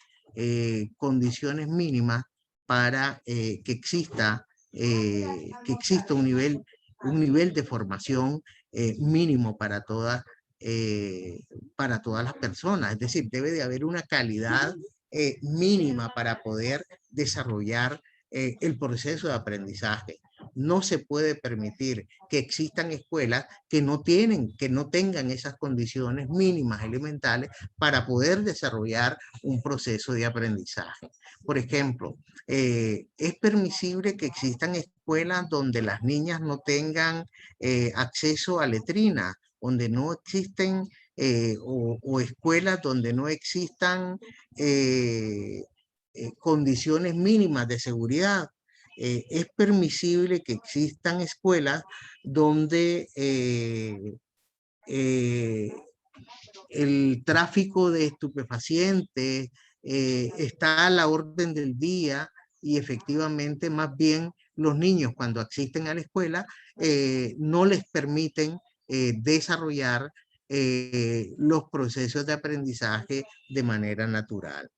condiciones mínimas para que exista un nivel de formación mínimo para todas las personas. Es decir, debe de haber una calidad mínima para poder desarrollar el proceso de aprendizaje. No se puede permitir que existan escuelas que no tengan esas condiciones mínimas elementales para poder desarrollar un proceso de aprendizaje. Por ejemplo, es permisible que existan escuelas donde las niñas no tengan acceso a letrina, donde no existen o escuelas donde no existan condiciones mínimas de seguridad. Es permisible que existan escuelas donde el tráfico de estupefacientes está a la orden del día y efectivamente más bien los niños cuando asisten a la escuela no les permiten desarrollar los procesos de aprendizaje de manera natural.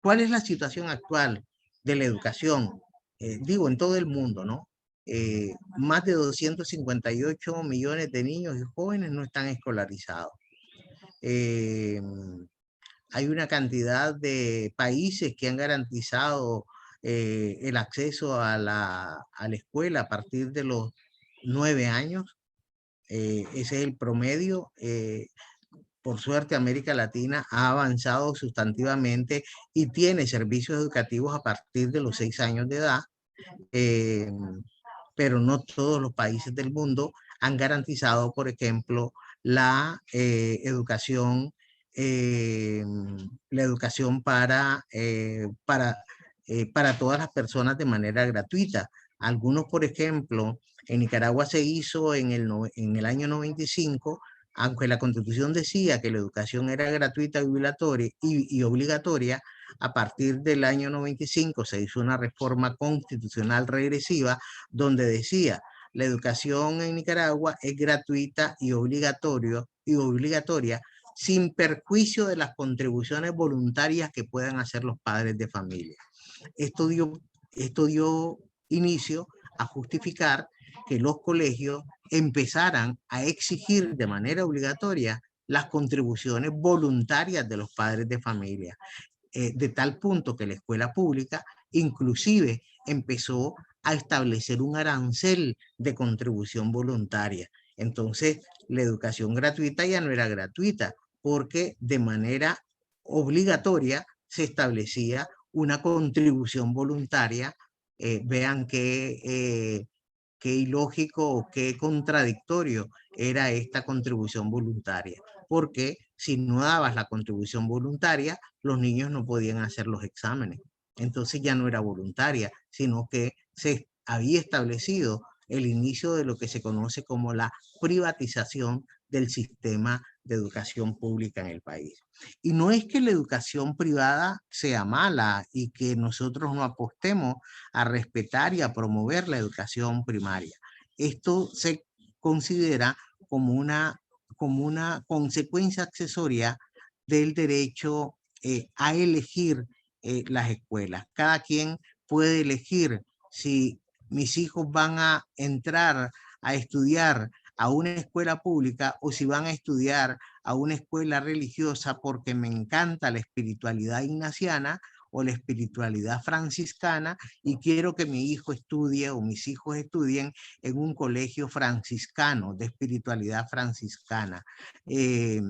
¿Cuál es la situación actual de la educación? Digo, en todo el mundo, ¿no? Más de 258 millones de niños y jóvenes no están escolarizados. Hay una cantidad de países que han garantizado el acceso a la escuela a partir de los 9 años. Ese es el promedio. Por suerte, América Latina ha avanzado sustantivamente y tiene servicios educativos a partir de los 6 años de edad, pero no todos los países del mundo han garantizado, por ejemplo, la educación para todas las personas de manera gratuita. Algunos, por ejemplo, en Nicaragua se hizo en el año 95, aunque la Constitución decía que la educación era gratuita y obligatoria, a partir del año 95 se hizo una reforma constitucional regresiva donde decía: la educación en Nicaragua es gratuita y obligatoria sin perjuicio de las contribuciones voluntarias que puedan hacer los padres de familia. Esto dio inicio a justificar que los colegios empezaran a exigir de manera obligatoria las contribuciones voluntarias de los padres de familia, de tal punto que la escuela pública inclusive empezó a establecer un arancel de contribución voluntaria. Entonces, la educación gratuita ya no era gratuita, porque de manera obligatoria se establecía una contribución voluntaria. Vean qué ilógico o qué contradictorio era esta contribución voluntaria, porque si no dabas la contribución voluntaria, los niños no podían hacer los exámenes. Entonces ya no era voluntaria, sino que se había establecido el inicio de lo que se conoce como la privatización del sistema de educación pública en el país. Y no es que la educación privada sea mala y que nosotros no apostemos a respetar y a promover la educación primaria. Esto se considera como una consecuencia accesoria del derecho a elegir las escuelas. Cada quien puede elegir si mis hijos van a entrar a estudiar a una escuela pública o si van a estudiar a una escuela religiosa porque me encanta la espiritualidad ignaciana o la espiritualidad franciscana y quiero que mi hijo estudie o mis hijos estudien en un colegio franciscano, de espiritualidad franciscana. Si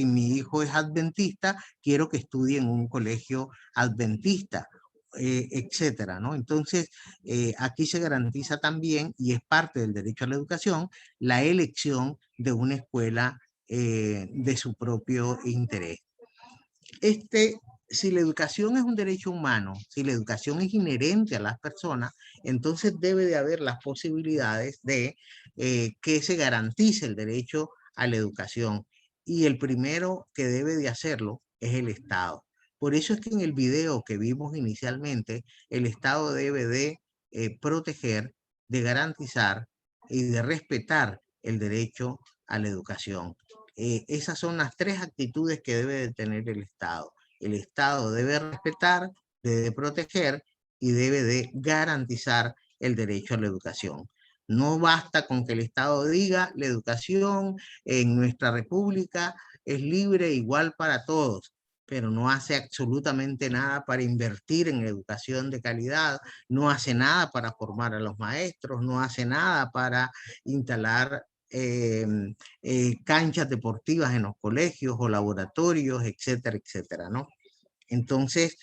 mi hijo es adventista, quiero que estudie en un colegio adventista, etcétera, ¿no? Entonces, aquí se garantiza también, y es parte del derecho a la educación, la elección de una escuela de su propio interés. Si la educación es un derecho humano, si la educación es inherente a las personas, entonces debe de haber las posibilidades de que se garantice el derecho a la educación. Y el primero que debe de hacerlo es el Estado. Por eso es que en el video que vimos inicialmente, el Estado debe de proteger, de garantizar y de respetar el derecho a la educación. Esas son las tres actitudes que debe de tener el Estado. El Estado debe respetar, debe proteger y debe de garantizar el derecho a la educación. No basta con que el Estado diga la educación en nuestra república es libre e igual para todos, pero no hace absolutamente nada para invertir en educación de calidad, no hace nada para formar a los maestros, no hace nada para instalar canchas deportivas en los colegios o laboratorios, etcétera, etcétera, ¿no? Entonces,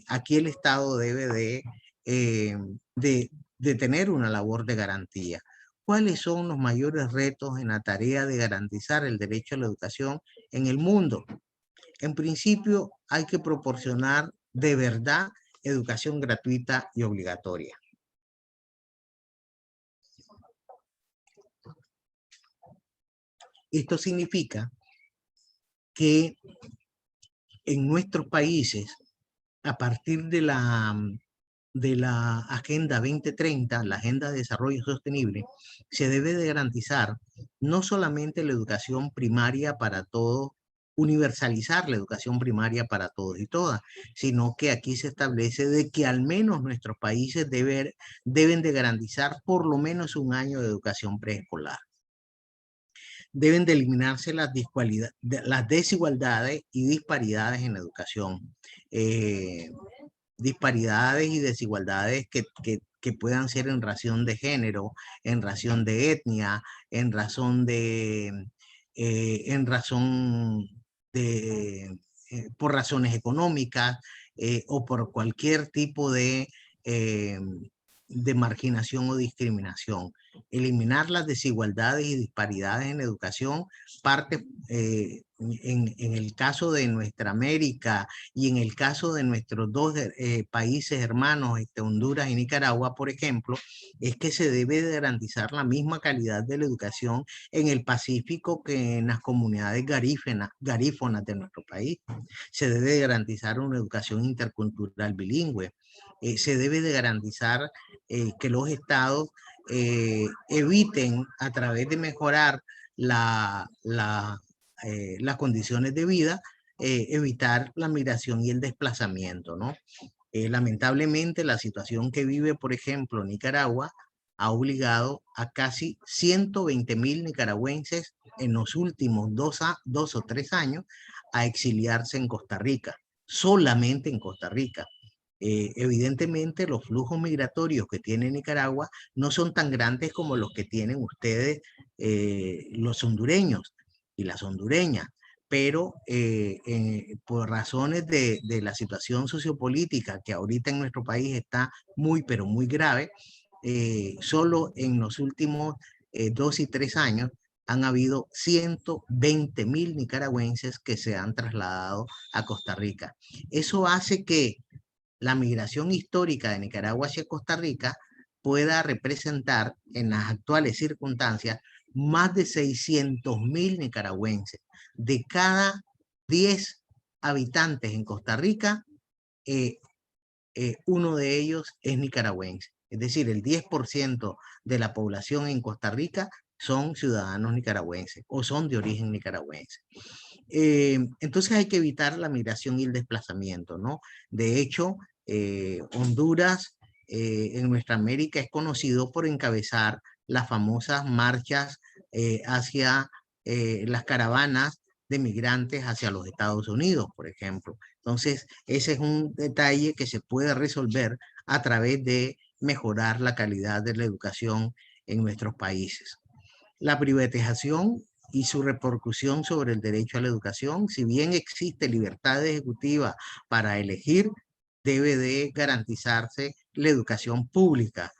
aquí el Estado debe de tener una labor de garantía. ¿Cuáles son los mayores retos en la tarea de garantizar el derecho a la educación en el mundo? En principio, hay que proporcionar de verdad educación gratuita y obligatoria. Esto significa que en nuestros países, a partir de la Agenda 2030, la Agenda de Desarrollo Sostenible, se debe de garantizar no solamente la educación primaria para todos, universalizar la educación primaria para todos y todas, sino que aquí se establece de que al menos nuestros países deben de garantizar por lo menos un año de educación preescolar. Deben de eliminarse las desigualdades y disparidades en la educación. Disparidades y desigualdades que puedan ser en razón de género, en razón de etnia, por razones económicas o por cualquier tipo de marginación o discriminación. Eliminar las desigualdades y disparidades en educación parte, en el caso de nuestra América y en el caso de nuestros dos países hermanos, Honduras y Nicaragua, por ejemplo, es que se debe de garantizar la misma calidad de la educación en el Pacífico que en las comunidades garífonas de nuestro país. Se debe de garantizar una educación intercultural bilingüe. Se debe de garantizar que los estados eviten, a través de mejorar las condiciones de vida, evitar la migración y el desplazamiento, ¿no? Lamentablemente, la situación que vive, por ejemplo, Nicaragua, ha obligado a casi 120,000 nicaragüenses en los últimos 2 o 3 años a exiliarse en Costa Rica, solamente en Costa Rica. Evidentemente, los flujos migratorios que tiene Nicaragua no son tan grandes como los que tienen ustedes, los hondureños y las hondureñas, pero por razones de la situación sociopolítica que ahorita en nuestro país está muy, pero muy grave, solo en los últimos 2 y 3 años han habido 120,000 nicaragüenses que se han trasladado a Costa Rica. Eso hace que la migración histórica de Nicaragua hacia Costa Rica pueda representar en las actuales circunstancias más de 600,000 nicaragüenses. De cada 10 habitantes en Costa Rica, uno de ellos es nicaragüense. Es decir, el 10% de la población en Costa Rica son ciudadanos nicaragüenses o son de origen nicaragüense. Entonces hay que evitar la migración y el desplazamiento, ¿no? De hecho, Honduras en nuestra América es conocido por encabezar las famosas marchas hacia las caravanas de migrantes hacia los Estados Unidos, por ejemplo. Entonces, ese es un detalle que se puede resolver a través de mejorar la calidad de la educación en nuestros países. La privatización y su repercusión sobre el derecho a la educación, si bien existe libertad ejecutiva para elegir, debe de garantizarse la educación pública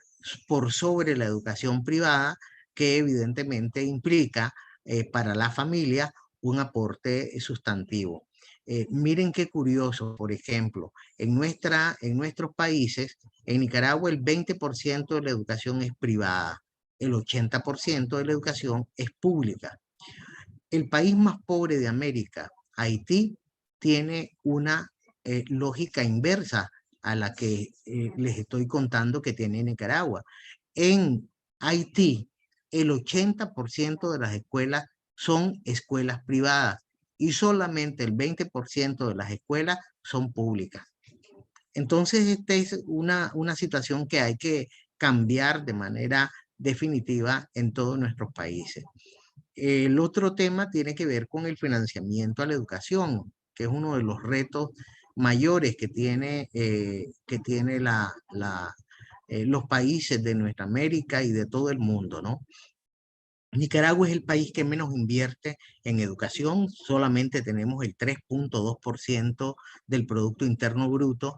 por sobre la educación privada, que evidentemente implica para la familia un aporte sustantivo. Miren qué curioso, por ejemplo, en nuestros países, en Nicaragua el 20% de la educación es privada, el 80% de la educación es pública. El país más pobre de América, Haití, tiene una lógica inversa a la que les estoy contando que tiene Nicaragua. En Haití, el 80% de las escuelas son escuelas privadas y solamente el 20% de las escuelas son públicas. Entonces, esta es una situación que hay que cambiar de manera definitiva en todos nuestros países. El otro tema tiene que ver con el financiamiento a la educación, que es uno de los retos mayores que tiene los países de nuestra América y de todo el mundo, ¿no? Nicaragua es el país que menos invierte en educación, solamente tenemos el 3.2% del Producto Interno Bruto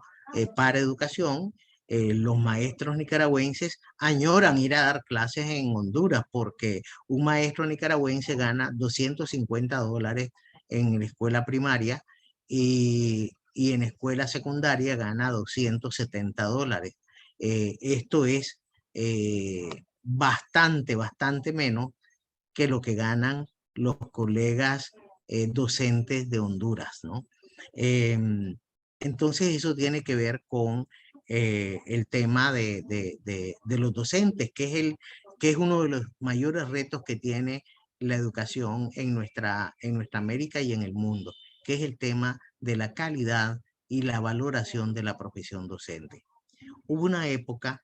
para educación. Los maestros nicaragüenses añoran ir a dar clases en Honduras porque un maestro nicaragüense gana $250 en la escuela primaria y en escuela secundaria gana $270. Esto es bastante menos que lo que ganan los colegas docentes de Honduras, ¿no? Entonces eso tiene que ver con el tema de los docentes, que es uno de los mayores retos que tiene la educación en nuestra América y en el mundo, que es el tema de la calidad y la valoración de la profesión docente. Hubo una época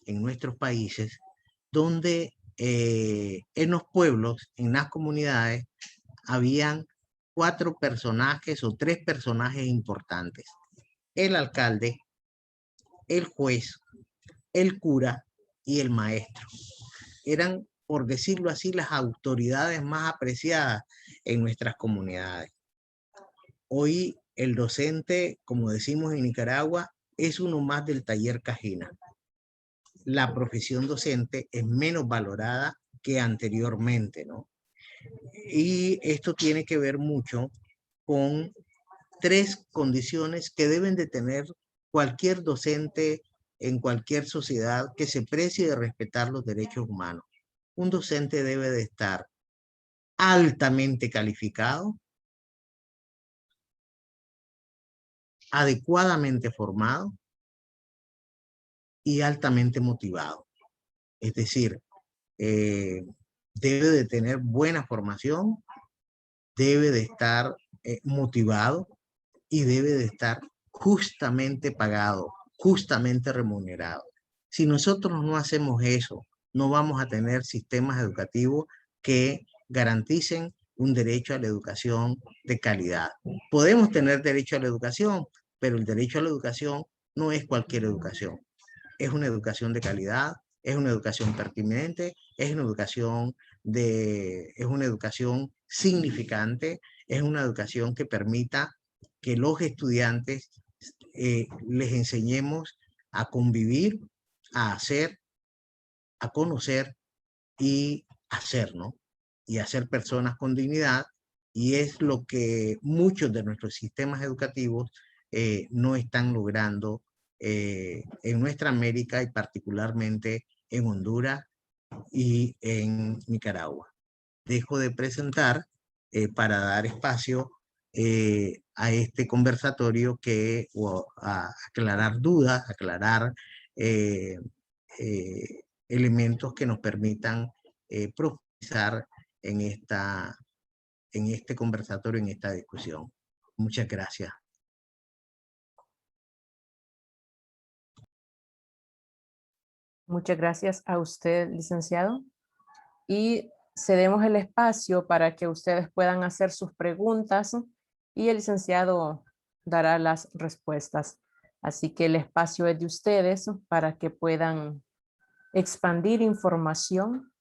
en nuestros países donde en los pueblos, en las comunidades, habían 4 personajes o 3 personajes importantes: el alcalde, el juez, el cura y el maestro. Eran, por decirlo así, las autoridades más apreciadas en nuestras comunidades. Hoy el docente, como decimos en Nicaragua, es uno más del taller Cajina. la profesión docente es menos valorada que anteriormente, ¿no? Y esto tiene que ver mucho con 3 condiciones que deben de tener cualquier docente en cualquier sociedad que se precie de respetar los derechos humanos. Un docente debe de estar altamente calificado, adecuadamente formado y altamente motivado. Es decir, debe de tener buena formación, debe de estar motivado y debe de estar justamente pagado, justamente remunerado. Si nosotros no hacemos eso, no vamos a tener sistemas educativos que garanticen un derecho a la educación de calidad. Podemos tener derecho a la educación, pero el derecho a la educación no es cualquier educación. Es una educación de calidad, es una educación pertinente, es una educación es una educación significante, es una educación que permita que los estudiantes les enseñemos a convivir, a hacer, a conocer y hacer, ¿no? Y a ser personas con dignidad, y es lo que muchos de nuestros sistemas educativos no están logrando en nuestra América y particularmente en Honduras y en Nicaragua. Dejo de presentar para dar espacio a este conversatorio o a aclarar dudas, aclarar eh, elementos que nos permitan profundizar en, en este conversatorio, en esta discusión. Muchas gracias. Muchas gracias a usted, licenciado. Y cedemos el espacio para que ustedes puedan hacer sus preguntas y el licenciado dará las respuestas. Así que el espacio es de ustedes para que puedan expandir información.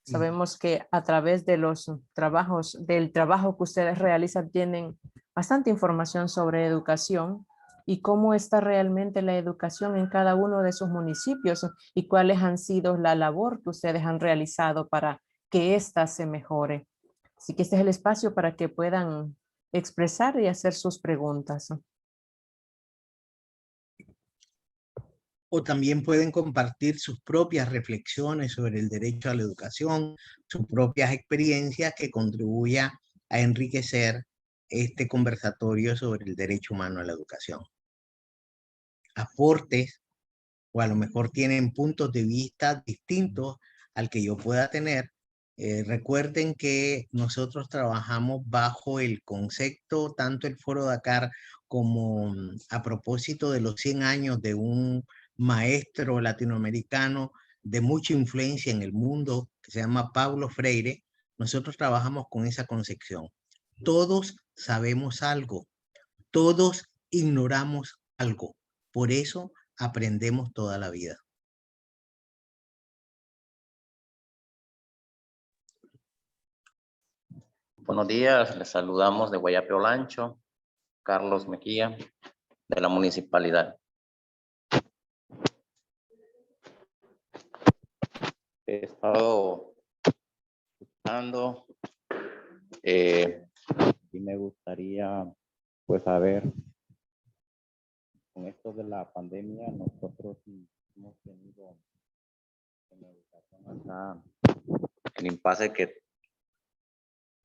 Sabemos que a través de los trabajos, del trabajo que ustedes realizan, tienen bastante información sobre educación y cómo está realmente la educación en cada uno de sus municipios y cuáles han sido la labor que ustedes han realizado para que ésta se mejore. Así que este es el espacio para que puedan expresar y hacer sus preguntas. O también pueden compartir sus propias reflexiones sobre el derecho a la educación, sus propias experiencias que contribuyan a enriquecer este conversatorio sobre el derecho humano a la educación. Aportes, o a lo mejor tienen puntos de vista distintos al que yo pueda tener. Recuerden que nosotros trabajamos bajo el concepto, tanto el Foro Dakar como a propósito de los 100 años de un maestro latinoamericano de mucha influencia en el mundo, que se llama Paulo Freire. Nosotros trabajamos con esa concepción. Todos sabemos algo, todos ignoramos algo. Por eso aprendemos toda la vida. Buenos días, les saludamos de Guayape Olancho, Carlos Mejía, de la municipalidad. He estado escuchando y me gustaría pues saber, con esto de la pandemia, nosotros hemos tenido en la educación acá el impasse que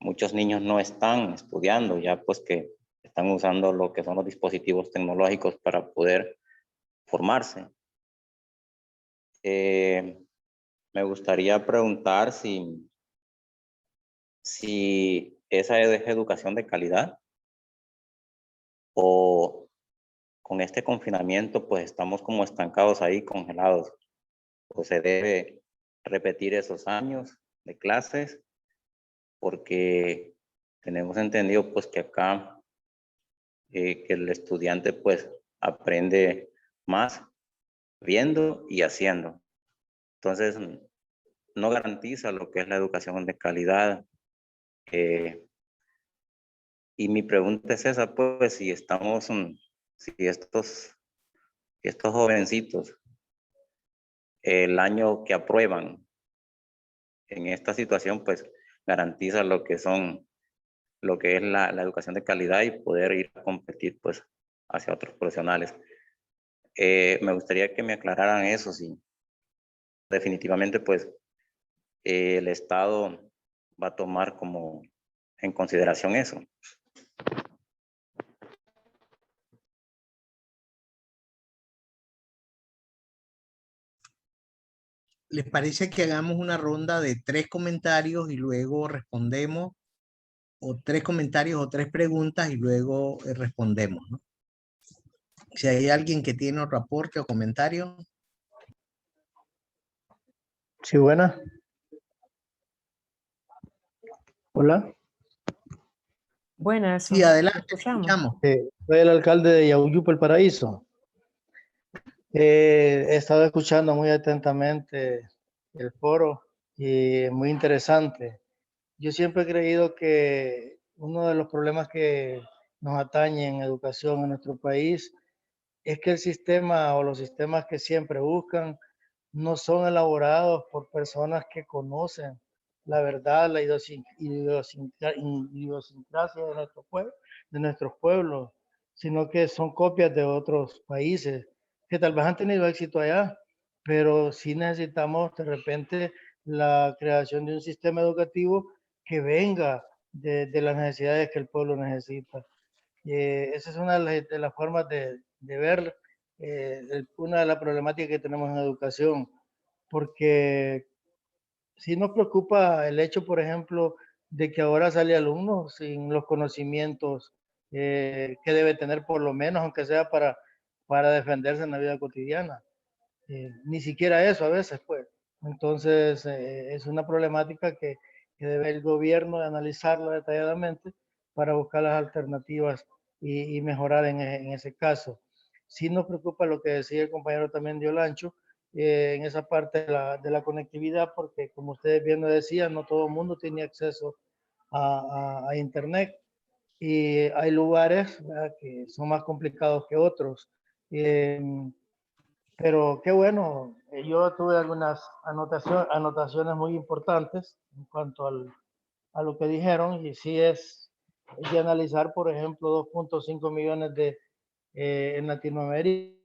muchos niños no están estudiando, ya pues que están usando lo que son los dispositivos tecnológicos para poder formarse. Me gustaría preguntar si esa es educación de calidad o con este confinamiento pues estamos como estancados ahí, congelados, o se debe repetir esos años de clases, porque tenemos entendido pues que acá que el estudiante pues aprende más viendo y haciendo. Entonces no garantiza lo que es la educación de calidad. Y mi pregunta es esa, pues si estamos, si estos jovencitos el año que aprueban en esta situación, pues garantiza lo que es la educación de calidad y poder ir a competir pues hacia otros profesionales. Me gustaría que me aclararan eso, si definitivamente pues el Estado va a tomar como en consideración eso. ¿Les parece que hagamos una ronda de 3 comentarios y luego respondemos? O 3 comentarios o 3 preguntas y luego respondemos, ¿no? Si hay alguien que tiene otro aporte o comentario. Sí, buena. Hola. Buenas. Sí, adelante, Escuchamos. Soy el alcalde de Yauyupa, El Paraíso. He estado escuchando muy atentamente el foro y muy interesante. Yo siempre he creído que uno de los problemas que nos atañen en educación en nuestro país es que el sistema o los sistemas que siempre buscan no son elaborados por personas que conocen la verdad, la idiosincrasia de nuestros pueblos, sino que son copias de otros países que tal vez han tenido éxito allá, pero sí necesitamos de repente la creación de un sistema educativo que venga de las necesidades que el pueblo necesita. Esa es una de las formas de ver una de las problemáticas que tenemos en educación, porque sí nos preocupa el hecho, por ejemplo, de que ahora sale alumno sin los conocimientos que debe tener por lo menos, aunque sea para defenderse en la vida cotidiana. Ni siquiera eso a veces, pues. Entonces, es una problemática que debe el gobierno de analizarla detalladamente para buscar las alternativas y mejorar en ese caso. Sí nos preocupa lo que decía el compañero también de Olancho, en esa parte de la conectividad, porque como ustedes bien lo decían, no todo el mundo tiene acceso a Internet y hay lugares, ¿verdad?, que son más complicados que otros. Pero qué bueno, yo tuve algunas anotaciones muy importantes en cuanto a lo que dijeron, y sí es de analizar, por ejemplo, 2.5 millones en Latinoamérica.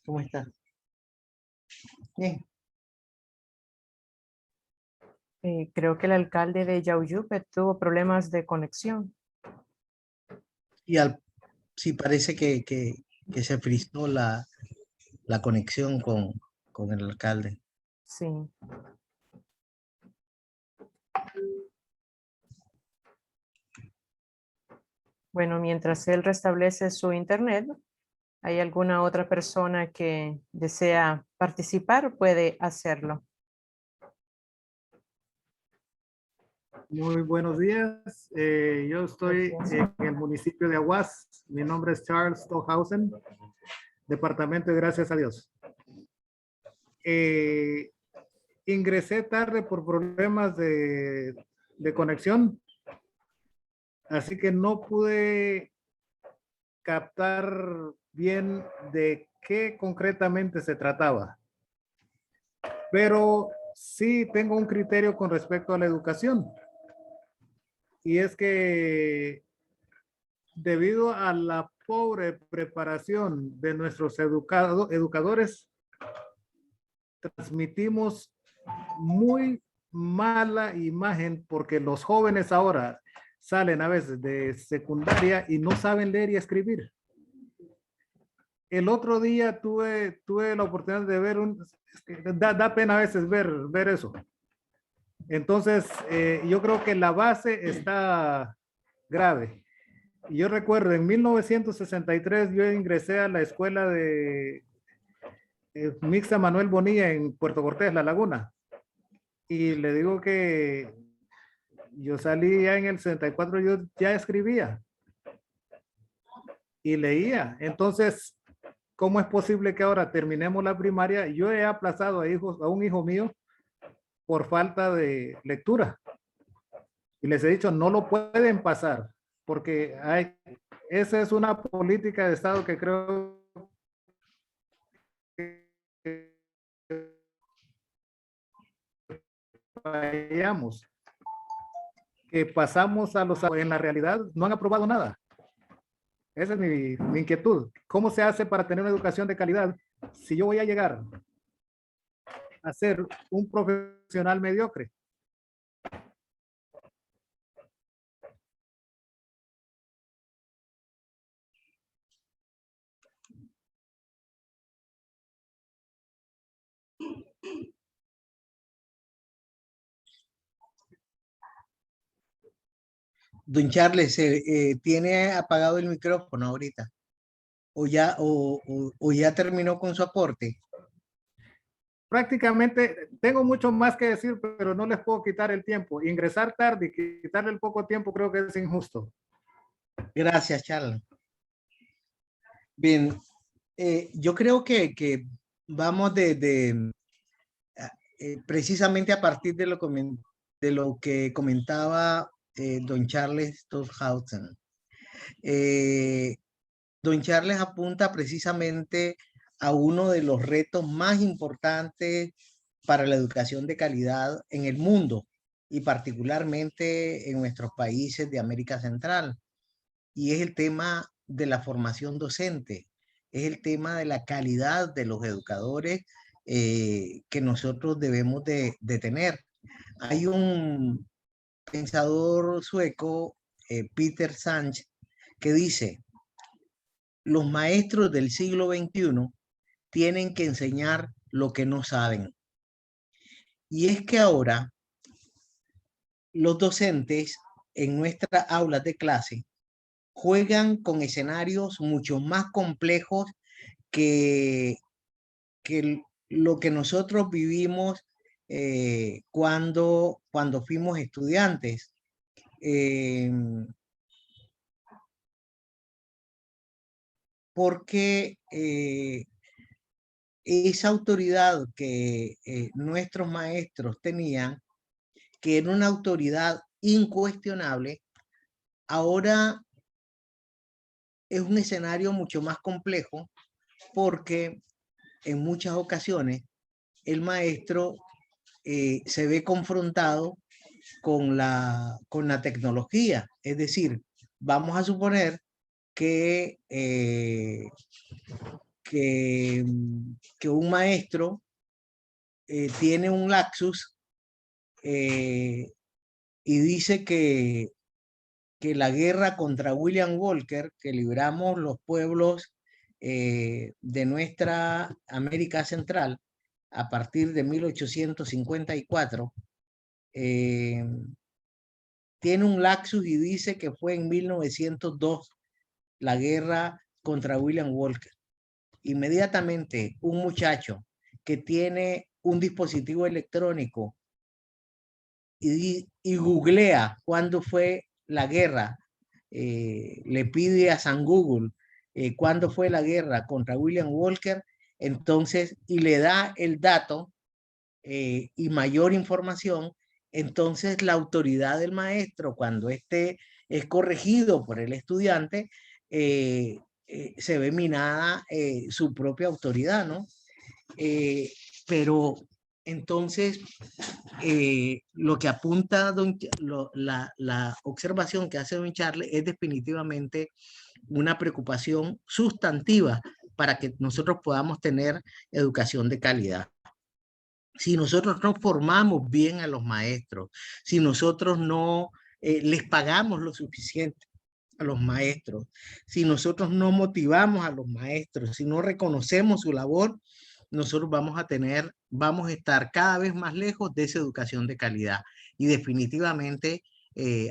¿Cómo está? Bien. Creo que el alcalde de Yauyupe tuvo problemas de conexión. Y sí, parece que se frizó la conexión con el alcalde. Sí. Bueno, mientras él restablece su internet, ¿hay alguna otra persona que desea participar? Puede hacerlo. Muy buenos días. Yo estoy en el municipio de Aguas. Mi nombre es Charles Stohausen, departamento de Gracias a Dios. Ingresé tarde por problemas de conexión, así que no pude captar bien de qué concretamente se trataba. Pero sí tengo un criterio con respecto a la educación. Y es que debido a la pobre preparación de nuestros educadores, transmitimos muy mala imagen, porque los jóvenes ahora salen a veces de secundaria y no saben leer y escribir. El otro día tuve la oportunidad de ver da pena a veces ver eso. Entonces, yo creo que la base está grave. Y yo recuerdo, en 1963 yo ingresé a la escuela de Mixta Manuel Bonilla en Puerto Cortés, La Laguna. Y le digo que yo salí ya en el 64, yo ya escribía y leía. Entonces, ¿cómo es posible que ahora terminemos la primaria? Yo he aplazado a un hijo mío por falta de lectura. Y les he dicho, no lo pueden pasar, porque esa es una política de Estado que creo que fallamos. Que pasamos en la realidad, no han aprobado nada. Esa es mi inquietud. ¿Cómo se hace para tener una educación de calidad si yo voy a llegar a ser un profesional mediocre? Don Charles, ¿tiene apagado el micrófono ahorita? ¿O ya terminó con su aporte? Prácticamente tengo mucho más que decir, pero no les puedo quitar el tiempo. Ingresar tarde y quitarle el poco tiempo creo que es injusto. Gracias, Charles. Bien, yo creo que vamos precisamente a partir de lo que comentaba don Charles Stockhausen. Don Charles apunta precisamente a uno de los retos más importantes para la educación de calidad en el mundo y particularmente en nuestros países de América Central. Y es el tema de la formación docente, es el tema de la calidad de los educadores que nosotros debemos de tener. Hay un pensador sueco, Peter Senge, que dice: los maestros del siglo XXI tienen que enseñar lo que no saben. Y es que ahora los docentes en nuestras aulas de clase juegan con escenarios mucho más complejos que lo que nosotros vivimos cuando fuimos estudiantes. Porque esa autoridad que nuestros maestros tenían, que era una autoridad incuestionable, ahora es un escenario mucho más complejo porque en muchas ocasiones el maestro se ve confrontado con la tecnología. Es decir, vamos a suponer que un maestro tiene un lapsus y dice que la guerra contra William Walker, que libramos los pueblos de nuestra América Central a partir de 1854, tiene un lapsus y dice que fue en 1902 la guerra contra William Walker. Inmediatamente un muchacho que tiene un dispositivo electrónico y googlea cuándo fue la guerra, le pide a San Google cuándo fue la guerra contra William Walker, entonces, y le da el dato y mayor información, entonces la autoridad del maestro, cuando este es corregido por el estudiante, se ve minada su propia autoridad, ¿no? Pero entonces, lo que apunta la observación que hace don Charles es definitivamente una preocupación sustantiva para que nosotros podamos tener educación de calidad. Si nosotros no formamos bien a los maestros, si nosotros no les pagamos lo suficiente a los maestros, si nosotros no motivamos a los maestros, si no reconocemos su labor, nosotros vamos a estar cada vez más lejos de esa educación de calidad y definitivamente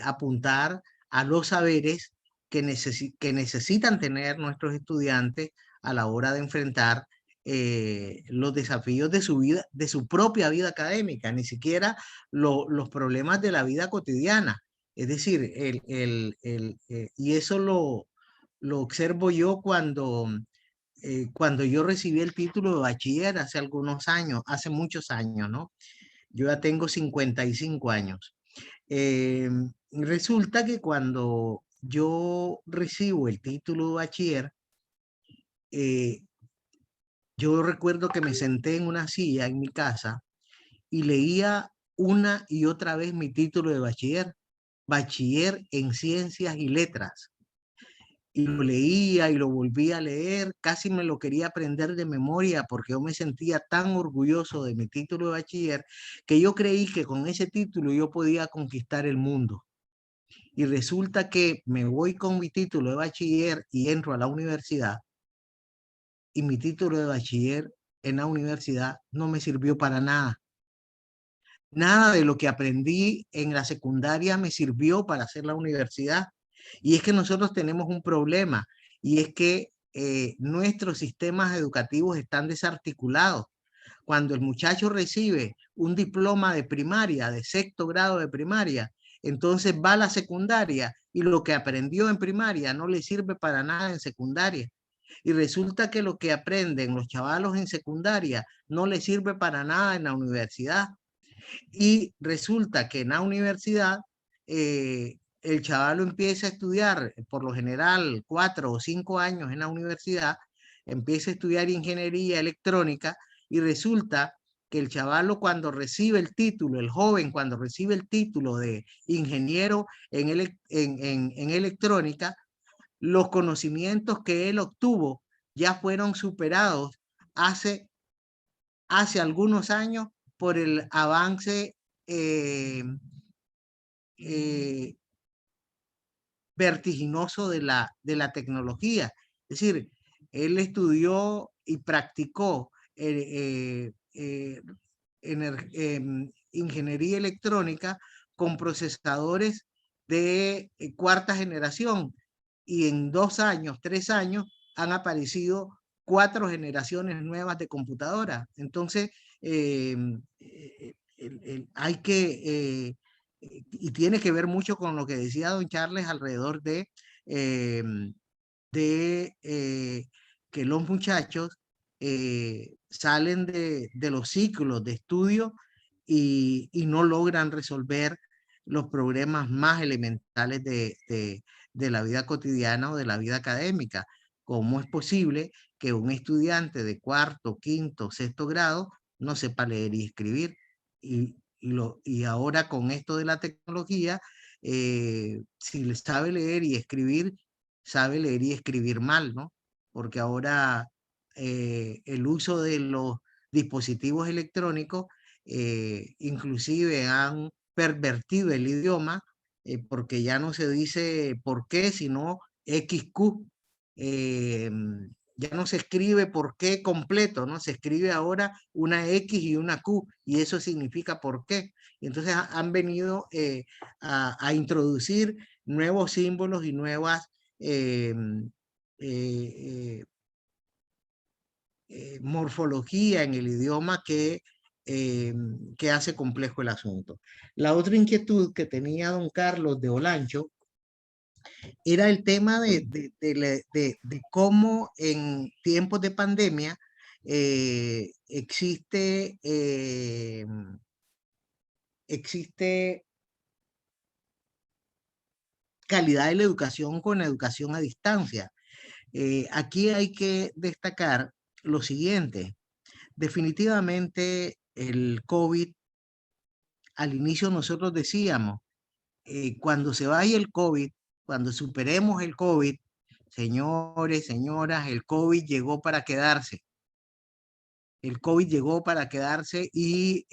apuntar a los saberes que necesitan tener nuestros estudiantes a la hora de enfrentar los desafíos de su vida, de su propia vida académica, ni siquiera los problemas de la vida cotidiana. Es decir, y eso lo observo yo cuando cuando yo recibí el título de bachiller hace algunos años, hace muchos años, ¿no? Yo ya tengo 55 años. Resulta que cuando yo recibo el título de bachiller, yo recuerdo que me senté en una silla en mi casa y leía una y otra vez mi título de bachiller en ciencias y letras. Y lo leía y lo volvía a leer, casi me lo quería aprender de memoria porque yo me sentía tan orgulloso de mi título de bachiller que yo creí que con ese título yo podía conquistar el mundo. Y resulta que me voy con mi título de bachiller y entro a la universidad y mi título de bachiller en la universidad no me sirvió para nada. Nada de lo que aprendí en la secundaria me sirvió para hacer la universidad. Y es que nosotros tenemos un problema y es que nuestros sistemas educativos están desarticulados. Cuando el muchacho recibe un diploma de primaria, de 6º grado de primaria, entonces va a la secundaria y lo que aprendió en primaria no le sirve para nada en secundaria. Y resulta que lo que aprenden los chavalos en secundaria no le sirve para nada en la universidad. Y resulta que en la universidad el chavalo empieza a estudiar, por lo general 4 o 5 años en la universidad, empieza a estudiar ingeniería electrónica y resulta que el chavalo cuando recibe el título, el joven cuando recibe el título de ingeniero en electrónica, los conocimientos que él obtuvo ya fueron superados hace algunos años por el avance vertiginoso de la tecnología. Es decir, él estudió y practicó ingeniería electrónica con procesadores de 4ª generación y en 2 años, 3 años han aparecido 4 generaciones nuevas de computadoras. Entonces, hay que, y tiene que ver mucho con lo que decía don Charles alrededor de que los muchachos salen de los ciclos de estudio y no logran resolver los problemas más elementales de la vida cotidiana o de la vida académica. ¿Cómo es posible que un estudiante de 4º, 5º, 6º grado no sepa leer y escribir? Y ahora con esto de la tecnología, si le sabe leer y escribir, sabe leer y escribir mal, ¿no? Porque ahora el uso de los dispositivos electrónicos inclusive han pervertido el idioma porque ya no se dice por qué, sino XQ. Ya no se escribe por qué completo, ¿no? Se escribe ahora una X y una Q, y eso significa por qué. Y entonces han venido a introducir nuevos símbolos y nuevas morfología en el idioma que hace complejo el asunto. La otra inquietud que tenía don Carlos de Olancho era el tema de cómo en tiempos de pandemia existe calidad de la educación con la educación a distancia. Aquí hay que destacar lo siguiente. Definitivamente el COVID, al inicio nosotros decíamos, cuando se vaya el COVID, cuando superemos el COVID, señores, señoras, el COVID llegó para quedarse. El COVID llegó para quedarse y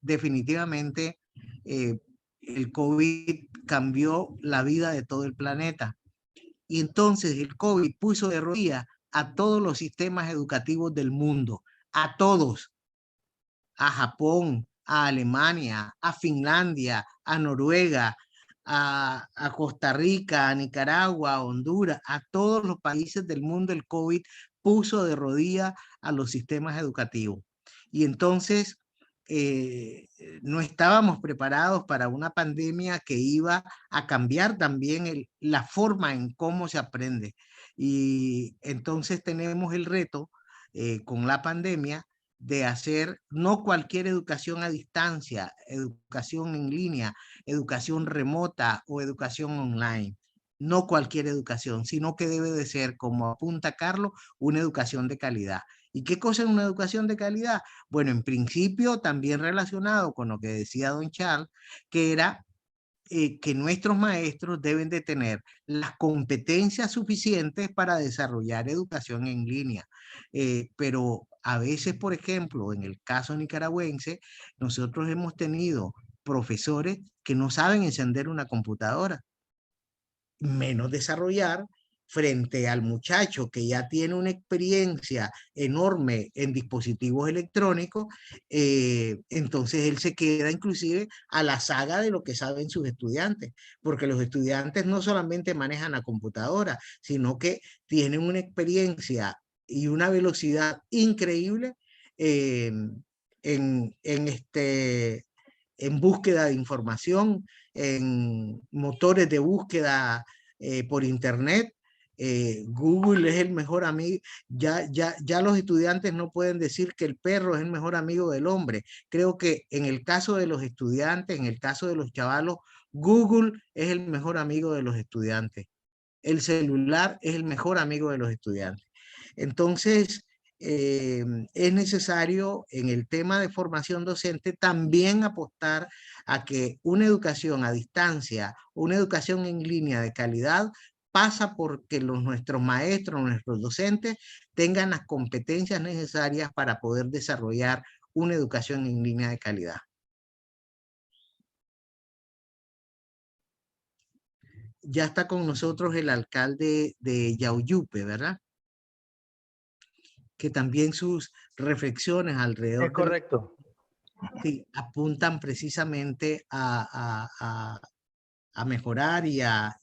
definitivamente el COVID cambió la vida de todo el planeta. Y entonces el COVID puso de rodillas a todos los sistemas educativos del mundo, a todos, a Japón, a Alemania, a Finlandia, a Noruega, a Costa Rica, a Nicaragua, a Honduras, a todos los países del mundo. El COVID puso de rodillas a los sistemas educativos. Y entonces no estábamos preparados para una pandemia que iba a cambiar también la forma en cómo se aprende. Y entonces tenemos el reto con la pandemia de hacer no cualquier educación a distancia, educación en línea, educación remota o educación online. No cualquier educación, sino que debe de ser, como apunta Carlos, una educación de calidad. ¿Y qué cosa es una educación de calidad? Bueno, en principio también relacionado con lo que decía don Charles, que era que nuestros maestros deben de tener las competencias suficientes para desarrollar educación en línea. Pero a veces, por ejemplo, en el caso nicaragüense, nosotros hemos tenido profesores que no saben encender una computadora, menos desarrollar frente al muchacho que ya tiene una experiencia enorme en dispositivos electrónicos, entonces él se queda inclusive a la saga de lo que saben sus estudiantes, porque los estudiantes no solamente manejan la computadora, sino que tienen una experiencia y una velocidad increíble en búsqueda de información, en motores de búsqueda por internet. Google es el mejor amigo. Ya los estudiantes no pueden decir que el perro es el mejor amigo del hombre. Creo que en el caso de los estudiantes, en el caso de los chavalos, Google es el mejor amigo de los estudiantes. El celular es el mejor amigo de los estudiantes. Entonces, es necesario en el tema de formación docente también apostar a que una educación a distancia, una educación en línea de calidad, pasa porque nuestros maestros, nuestros docentes tengan las competencias necesarias para poder desarrollar una educación en línea de calidad. Ya está con nosotros el alcalde de Yauyupe, ¿verdad? Que también sus reflexiones alrededor Es correcto. sí, apuntan precisamente a mejorar y a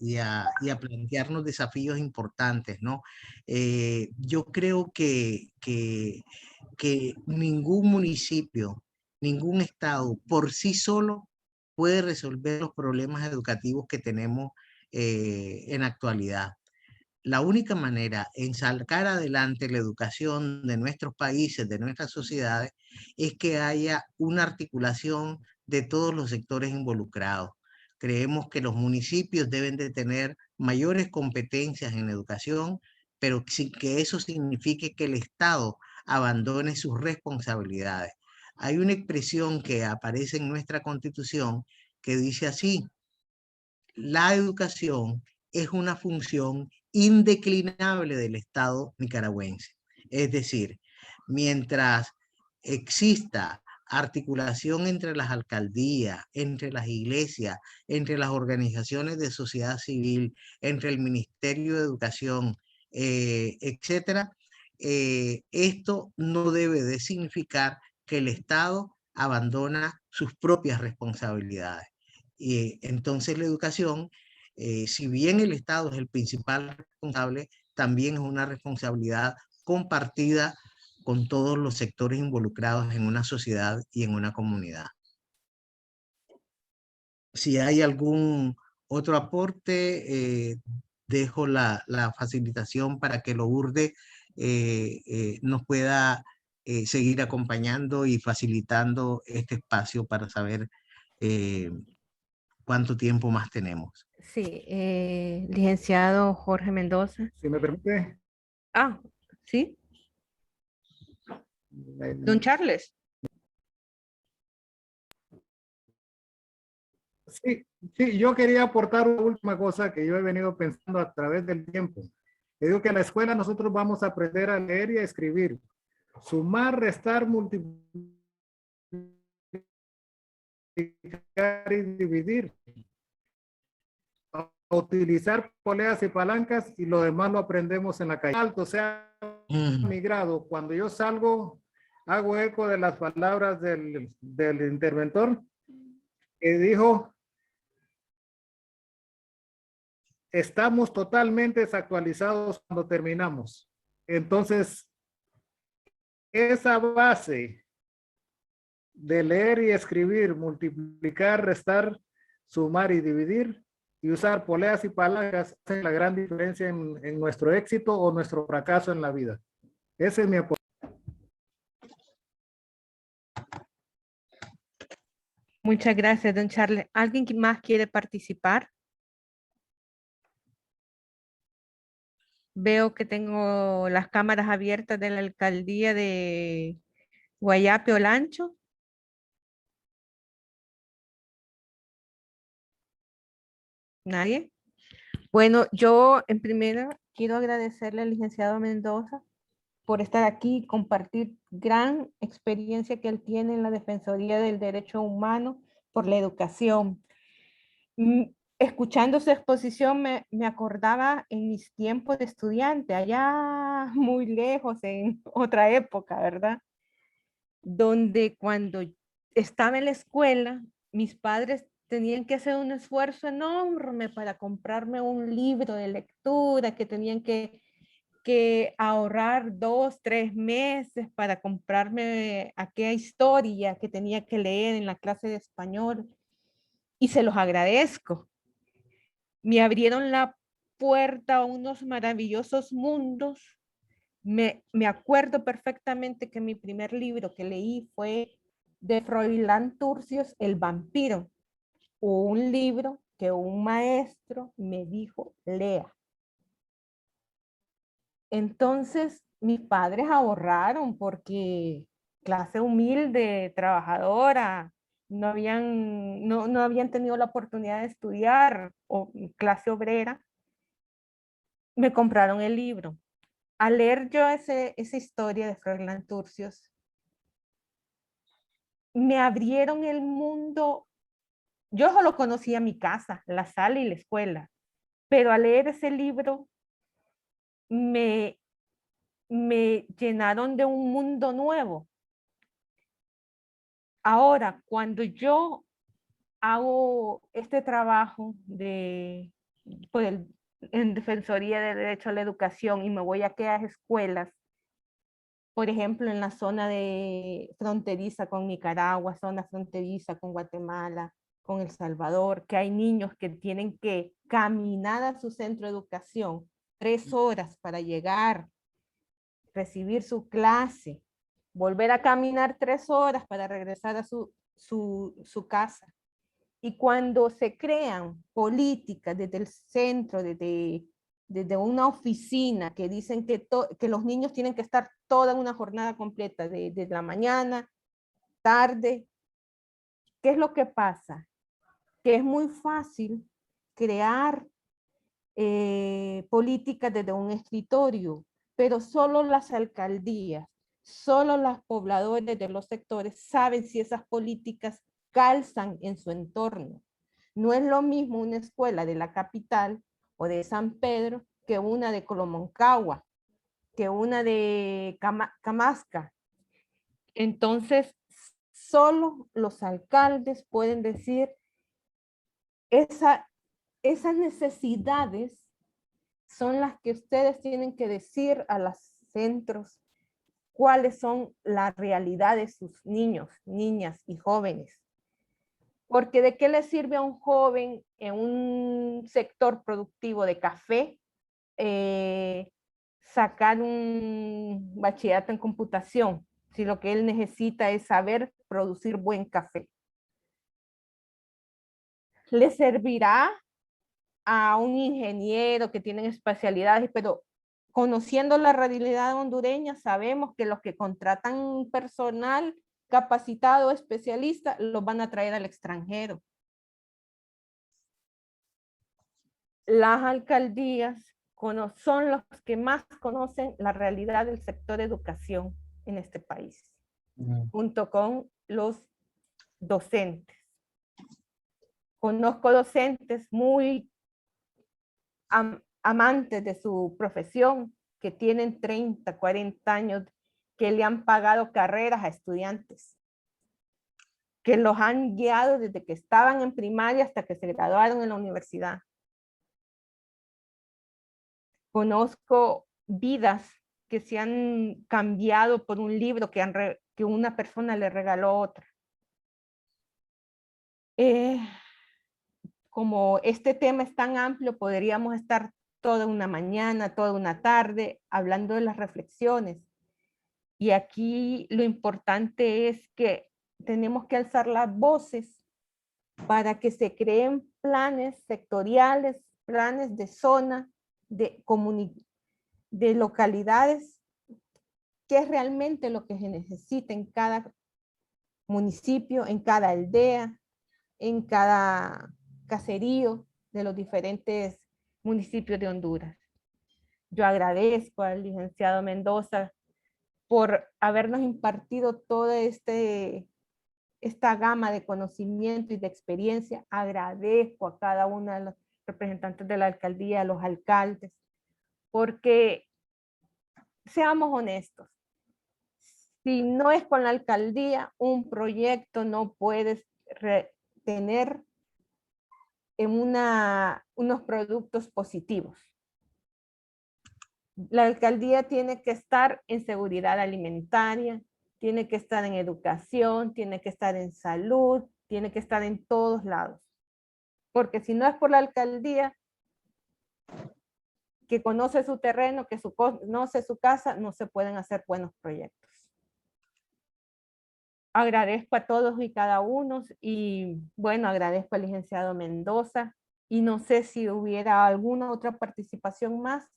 plantearnos desafíos importantes, ¿no? Yo creo que ningún municipio, ningún estado por sí solo puede resolver los problemas educativos que tenemos en la actualidad. La única manera en sacar adelante la educación de nuestros países, de nuestras sociedades, es que haya una articulación de todos los sectores involucrados. Creemos que los municipios deben de tener mayores competencias en educación, pero sin que eso signifique que el Estado abandone sus responsabilidades. Hay una expresión que aparece en nuestra Constitución que dice así: la educación es una función indeclinable del Estado nicaragüense. Es decir, mientras exista articulación entre las alcaldías, entre las iglesias, entre las organizaciones de sociedad civil, entre el Ministerio de Educación, etcétera, esto no debe de significar que el Estado abandona sus propias responsabilidades. Y entonces la educación, si bien el Estado es el principal responsable, también es una responsabilidad compartida con todos los sectores involucrados en una sociedad y en una comunidad. Si hay algún otro aporte, dejo la facilitación para que lo URDE nos pueda seguir acompañando y facilitando este espacio para saber cuánto tiempo más tenemos. Sí, licenciado Jorge Mendoza. Si me permite. Ah, sí, don Charles. Sí, sí, yo quería aportar una última cosa que yo he venido pensando a través del tiempo. Yo digo que en la escuela nosotros vamos a aprender a leer y a escribir. Sumar, restar, multiplicar y dividir. A utilizar poleas y palancas y lo demás lo aprendemos en la calle. Alto, sea mi grado. Cuando yo salgo, hago eco de las palabras del interventor que dijo: estamos totalmente desactualizados cuando terminamos. Entonces, esa base de leer y escribir, multiplicar, restar, sumar y dividir, y usar poleas y palabras hace la gran diferencia en nuestro éxito o nuestro fracaso en la vida. Ese es mi aporte. Muchas gracias, don Charles. ¿Alguien más quiere participar? Veo que tengo las cámaras abiertas de la alcaldía de Guayape, Olancho. ¿Nadie? Bueno, yo en primera quiero agradecerle al licenciado Mendoza por estar aquí y compartir gran experiencia que él tiene en la Defensoría del Derecho Humano por la educación. Escuchando su exposición me acordaba en mis tiempos de estudiante, allá muy lejos, en otra época, ¿verdad? Donde cuando estaba en la escuela, mis padres tenían que hacer un esfuerzo enorme para comprarme un libro de lectura, que tenían que ahorrar 2, 3 meses para comprarme aquella historia que tenía que leer en la clase de español. Y se los agradezco. Me abrieron la puerta a unos maravillosos mundos. Me acuerdo perfectamente que mi primer libro que leí fue de Froilán Turcios, El vampiro, un libro que un maestro me dijo, lea. Entonces, mis padres ahorraron porque clase humilde, trabajadora, no habían tenido la oportunidad de estudiar, o clase obrera, me compraron el libro. Al leer yo esa historia de Froilán Turcios, me abrieron el mundo. Yo solo conocía mi casa, la sala y la escuela, pero al leer ese libro me llenaron de un mundo nuevo. Ahora, cuando yo hago este trabajo en Defensoría de Derecho a la Educación y me voy a aquellas escuelas, por ejemplo, en la zona de fronteriza con Nicaragua, zona fronteriza con Guatemala, con El Salvador, que hay niños que tienen que caminar a su centro de educación 3 horas para llegar, recibir su clase, volver a caminar 3 horas para regresar a su casa. Y cuando se crean políticas desde el centro, desde una oficina que dicen que los niños tienen que estar toda una jornada completa, de la mañana, tarde, ¿qué es lo que pasa? Que es muy fácil crear políticas desde un escritorio, pero solo las alcaldías, solo los pobladores de los sectores saben si esas políticas calzan en su entorno. No es lo mismo una escuela de la capital o de San Pedro que una de Colomoncagua, que una de Camasca. Entonces, solo los alcaldes pueden decir esas necesidades son las que ustedes tienen que decir a los centros cuáles son la realidad de sus niños, niñas y jóvenes. Porque ¿de qué le sirve a un joven en un sector productivo de café sacar un bachillerato en computación si lo que él necesita es saber producir buen café? ¿Le servirá a un ingeniero que tiene especialidades, pero conociendo la realidad hondureña, sabemos que los que contratan personal capacitado, especialista, los van a traer al extranjero? Las alcaldías son los que más conocen la realidad del sector educación en este país, junto con los docentes. Conozco docentes muy amantes de su profesión, que tienen 30, 40 años, que le han pagado carreras a estudiantes, que los han guiado desde que estaban en primaria hasta que se graduaron en la universidad. Conozco vidas que se han cambiado por un libro que una persona le regaló a otra. como este tema es tan amplio, podríamos estar toda una mañana, toda una tarde hablando de las reflexiones. Y aquí lo importante es que tenemos que alzar las voces para que se creen planes sectoriales, planes de zona, de localidades, que es realmente lo que se necesita en cada municipio, en cada aldea, en cada caserío de los diferentes municipios de Honduras. Yo agradezco al licenciado Mendoza por habernos impartido toda esta gama de conocimiento y de experiencia. Agradezco a cada uno de los representantes de la alcaldía, a los alcaldes, porque seamos honestos, si no es con la alcaldía, un proyecto no puedes tener en unos productos positivos. La alcaldía tiene que estar en seguridad alimentaria, tiene que estar en educación, tiene que estar en salud, tiene que estar en todos lados. Porque si no es por la alcaldía que conoce su terreno, que conoce su casa, no se pueden hacer buenos proyectos. Agradezco a todos y cada uno y bueno, agradezco al licenciado Mendoza y no sé si hubiera alguna otra participación más.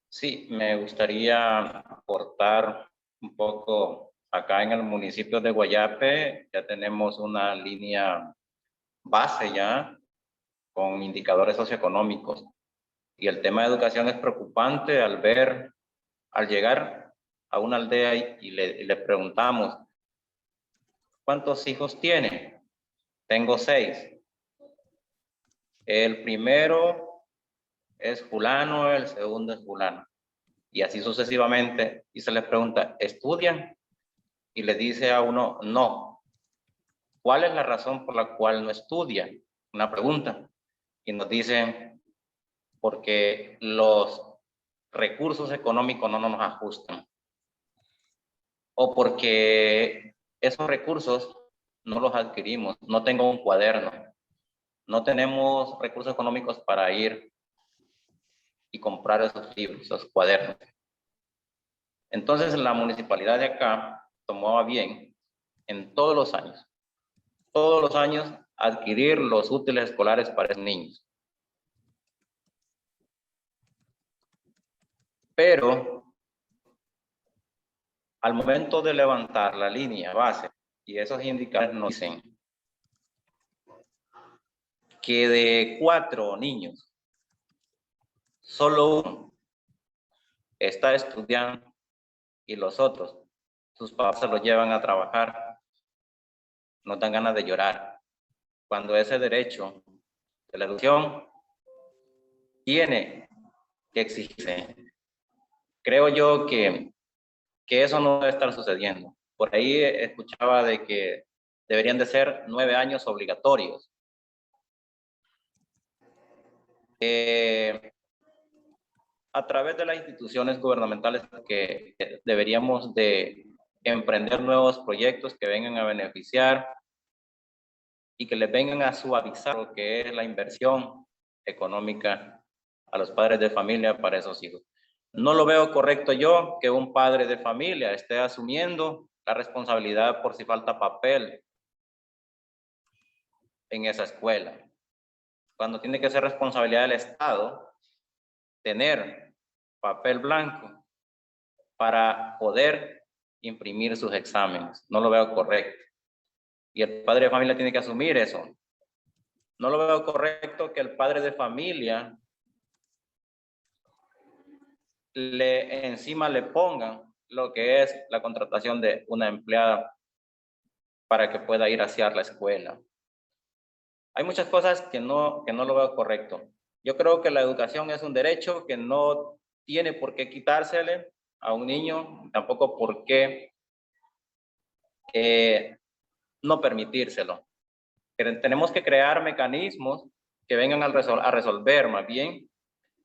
Sí, me gustaría aportar un poco. Acá en el municipio de Guayape ya tenemos una línea base ya con indicadores socioeconómicos. Y el tema de educación es preocupante al llegar a una aldea y le preguntamos, ¿cuántos hijos tiene? Tengo 6. El primero es fulano, el segundo es fulano. Y así sucesivamente. Y se les pregunta, ¿estudian? Y le dice a uno, no. ¿Cuál es la razón por la cual no estudian? Una pregunta. Y nos dicen, porque los recursos económicos no nos ajustan. O porque esos recursos no los adquirimos. No tengo un cuaderno. No tenemos recursos económicos para ir y comprar esos libros, esos cuadernos. Entonces la municipalidad de acá tomó a bien en todos los años, adquirir los útiles escolares para esos niños. Pero al momento de levantar la línea base y esos indicadores nos dicen que de 4 niños, solo uno está estudiando y los otros, sus papás se los llevan a trabajar, nos dan ganas de llorar. Cuando ese derecho de la educación tiene que exigirse. Creo yo que eso no debe estar sucediendo. Por ahí escuchaba de que deberían de ser 9 años obligatorios. A través de las instituciones gubernamentales que deberíamos de emprender nuevos proyectos que vengan a beneficiar y que les vengan a suavizar lo que es la inversión económica a los padres de familia para esos hijos. No lo veo correcto yo que un padre de familia esté asumiendo la responsabilidad por si falta papel en esa escuela, cuando tiene que ser responsabilidad del Estado tener papel blanco para poder imprimir sus exámenes. No lo veo correcto. Y el padre de familia tiene que asumir eso. No lo veo correcto que el padre de familia encima le pongan lo que es la contratación de una empleada para que pueda ir hacia la escuela. Hay muchas cosas que no lo veo correcto. Yo creo que la educación es un derecho que no tiene por qué quitársele a un niño, tampoco por qué no permitírselo. Pero tenemos que crear mecanismos que vengan a resolver más bien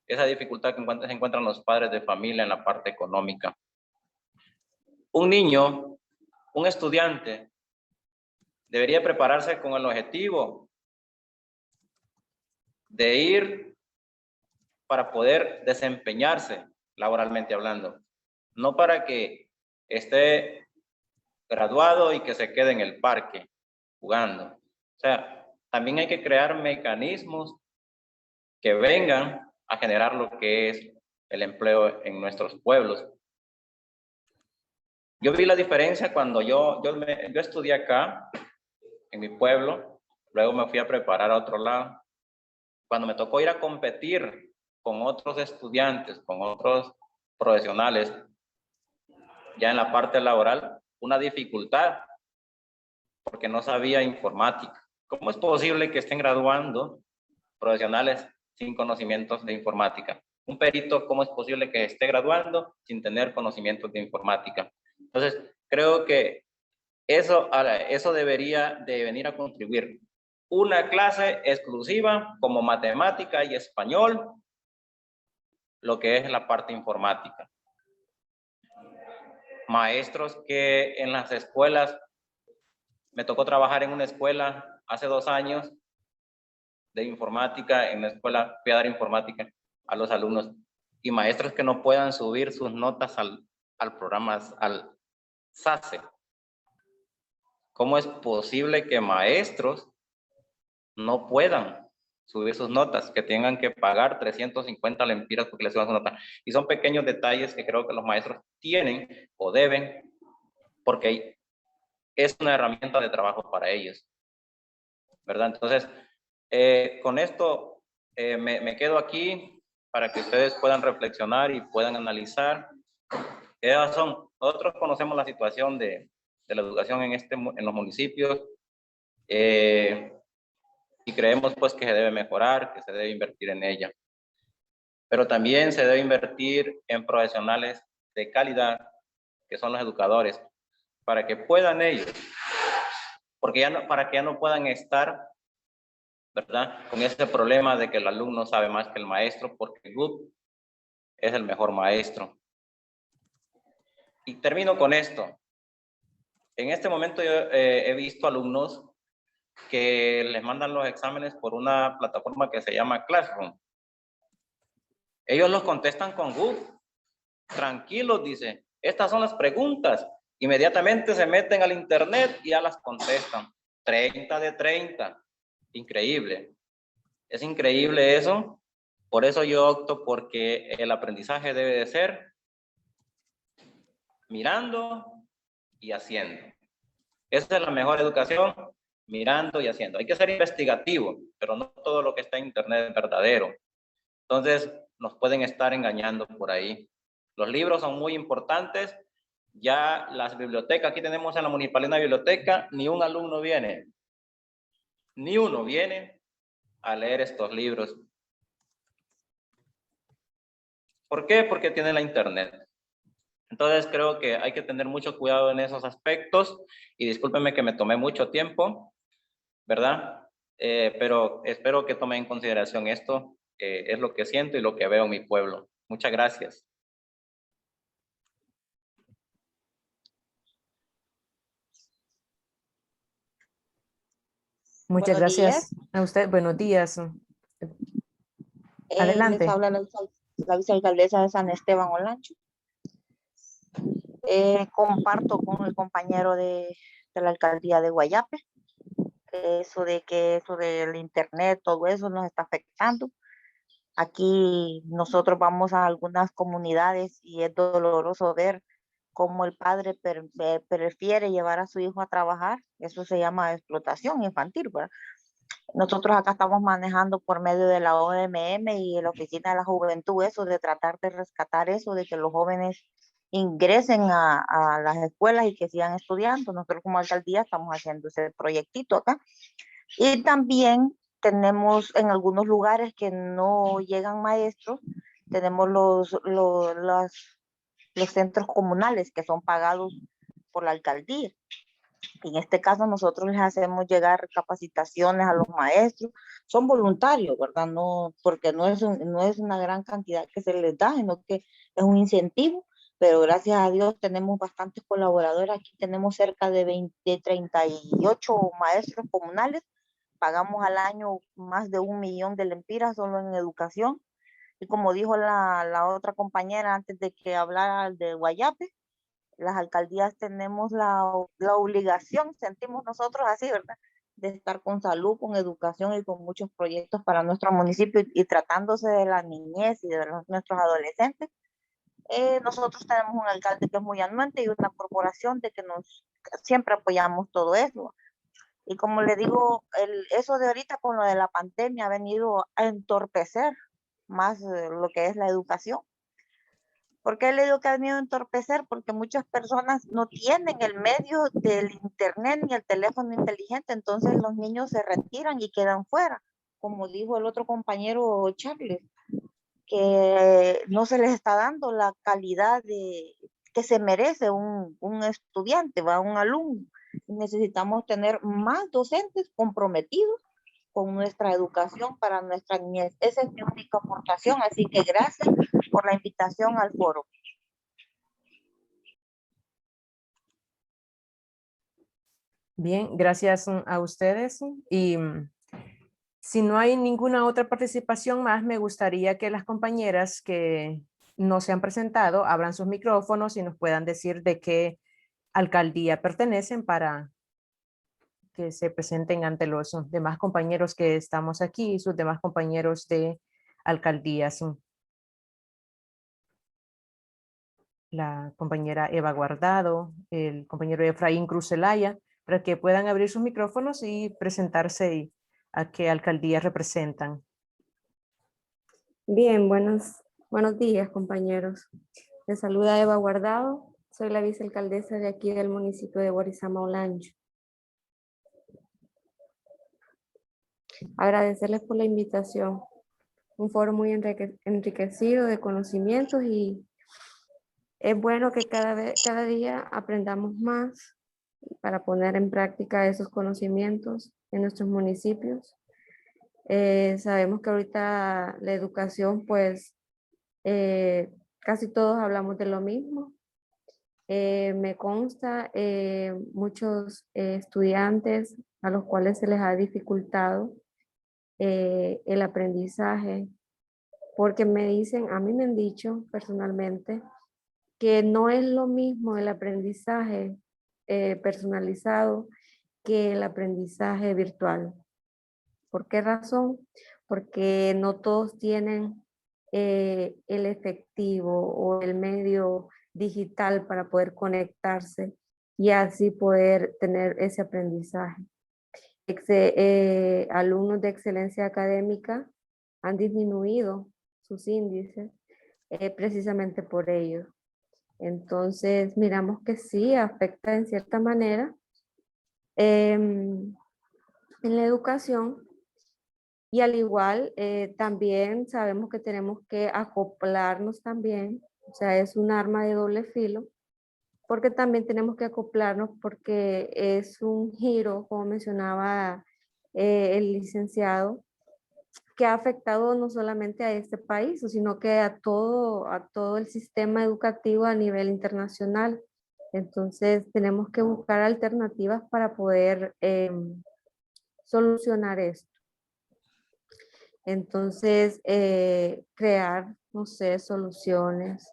esa dificultad que se encuentran los padres de familia en la parte económica. Un niño, un estudiante debería prepararse con el objetivo de ir para poder desempeñarse laboralmente hablando, no para que esté graduado y que se quede en el parque jugando. O sea, también hay que crear mecanismos que vengan a generar lo que es el empleo en nuestros pueblos. Yo vi la diferencia cuando yo estudié acá, en mi pueblo, luego me fui a preparar a otro lado. Cuando me tocó ir a competir con otros estudiantes, con otros profesionales, ya en la parte laboral, una dificultad, porque no sabía informática. ¿Cómo es posible que estén graduando profesionales sin conocimientos de informática? Un perito, ¿cómo es posible que esté graduando sin tener conocimientos de informática? Entonces, creo que eso debería de venir a contribuir. Una clase exclusiva como matemática y español, lo que es la parte informática. Maestros que en las escuelas, me tocó trabajar en una escuela hace 2 años de informática, en la escuela fui a dar informática a los alumnos, y maestros que no puedan subir sus notas al programa, al SACE. ¿Cómo es posible que maestros no puedan subir sus notas, que tengan que pagar 350 lempiras porque les suban su nota? Y son pequeños detalles que creo que los maestros tienen o deben, porque es una herramienta de trabajo para ellos, ¿verdad? Entonces, con esto me quedo aquí para que ustedes puedan reflexionar y puedan analizar. Nosotros conocemos la situación de la educación en los municipios, y creemos pues que se debe mejorar, que se debe invertir en ella. Pero también se debe invertir en profesionales de calidad, que son los educadores, para que puedan ellos, para que ya no puedan estar, ¿verdad?, con ese problema de que el alumno sabe más que el maestro, porque el GUP es el mejor maestro. Y termino con esto. En este momento yo he visto alumnos que les mandan los exámenes por una plataforma que se llama Classroom. Ellos los contestan con GUP. Tranquilos, dice. Estas son las preguntas. Inmediatamente se meten al internet y ya las contestan. 30 de 30. Increíble. Es increíble eso. Por eso yo opto porque el aprendizaje debe de ser mirando y haciendo. Esa es la mejor educación, mirando y haciendo. Hay que ser investigativo, pero no todo lo que está en internet es verdadero. Entonces, nos pueden estar engañando por ahí. Los libros son muy importantes. Ya las bibliotecas, aquí tenemos en la municipalidad una biblioteca, ni un alumno viene. Ni uno viene a leer estos libros. ¿Por qué? Porque tiene la internet. Entonces creo que hay que tener mucho cuidado en esos aspectos, y discúlpenme que me tomé mucho tiempo, ¿verdad? Pero espero que tomen en consideración esto, es lo que siento y lo que veo en mi pueblo. Muchas gracias. Muchas Buenos gracias días. a usted. Buenos días. Les Adelante. habla la vicealcaldesa de San Esteban Olancho. Comparto con el compañero de la alcaldía de Guayape, eso del internet, todo eso nos está afectando. Aquí nosotros vamos a algunas comunidades y es doloroso ver cómo el padre prefiere llevar a su hijo a trabajar. Eso se llama explotación infantil, ¿verdad? Nosotros acá estamos manejando por medio de la OMM y la Oficina de la Juventud eso de tratar de rescatar eso, de que los jóvenes ingresen a las escuelas y que sigan estudiando. Nosotros como alcaldía estamos haciendo ese proyectito acá. Y también tenemos en algunos lugares que no llegan maestros, tenemos los centros comunales que son pagados por la alcaldía. En este caso nosotros les hacemos llegar capacitaciones a los maestros, son voluntarios, ¿verdad? No, porque no es una gran cantidad que se les da, sino que es un incentivo pero gracias a Dios tenemos bastantes colaboradores. Aquí tenemos cerca de 38 maestros comunales. Pagamos al año más de 1 millón de lempiras solo en educación. Y como dijo la otra compañera antes de que hablara de Guayape, las alcaldías tenemos la obligación, sentimos nosotros así, ¿verdad?, de estar con salud, con educación y con muchos proyectos para nuestro municipio, y tratándose de la niñez y de nuestros adolescentes. Nosotros tenemos un alcalde que es muy anuente y una corporación de que siempre apoyamos todo eso. Y como le digo, eso de ahorita con lo de la pandemia ha venido a entorpecer más lo que es la educación. ¿Por qué le digo que ha venido a entorpecer? Porque muchas personas no tienen el medio del internet ni el teléfono inteligente, entonces los niños se retiran y quedan fuera. Como dijo el otro compañero Charles, que no se les está dando la calidad que se merece un estudiante, un alumno. Necesitamos tener más docentes comprometidos con nuestra educación para nuestra niñez. Esa es mi única aportación, así que gracias por la invitación al foro. Bien, gracias a ustedes. Y si no hay ninguna otra participación más, me gustaría que las compañeras que no se han presentado abran sus micrófonos y nos puedan decir de qué alcaldía pertenecen para que se presenten ante los demás compañeros que estamos aquí y sus demás compañeros de alcaldías. La compañera Eva Guardado, el compañero Efraín Cruz Zelaya, para que puedan abrir sus micrófonos y presentarse y a qué alcaldía representan. Bien, buenos días, compañeros. Les saluda Eva Guardado. Soy la vicealcaldesa de aquí del municipio de Guarizama Olancho. Agradecerles por la invitación. Un foro muy enriquecido de conocimientos, y es bueno que cada día aprendamos más para poner en práctica esos conocimientos en nuestros municipios. Sabemos que ahorita la educación, pues, casi todos hablamos de lo mismo. Me consta muchos estudiantes a los cuales se les ha dificultado el aprendizaje, porque a mí me han dicho personalmente que no es lo mismo el aprendizaje personalizado que el aprendizaje virtual. ¿Por qué razón? Porque no todos tienen el efectivo o el medio digital para poder conectarse y así poder tener ese aprendizaje. Alumnos de excelencia académica han disminuido sus índices precisamente por ello. Entonces, miramos que sí afecta en cierta manera en la educación, y al igual también sabemos que tenemos que acoplarnos también, o sea, es un arma de doble filo, porque también tenemos que acoplarnos porque es un giro, como mencionaba el licenciado, que ha afectado no solamente a este país, sino que a todo el sistema educativo a nivel internacional. Entonces tenemos que buscar alternativas para poder solucionar esto. Entonces, crear, no sé, soluciones.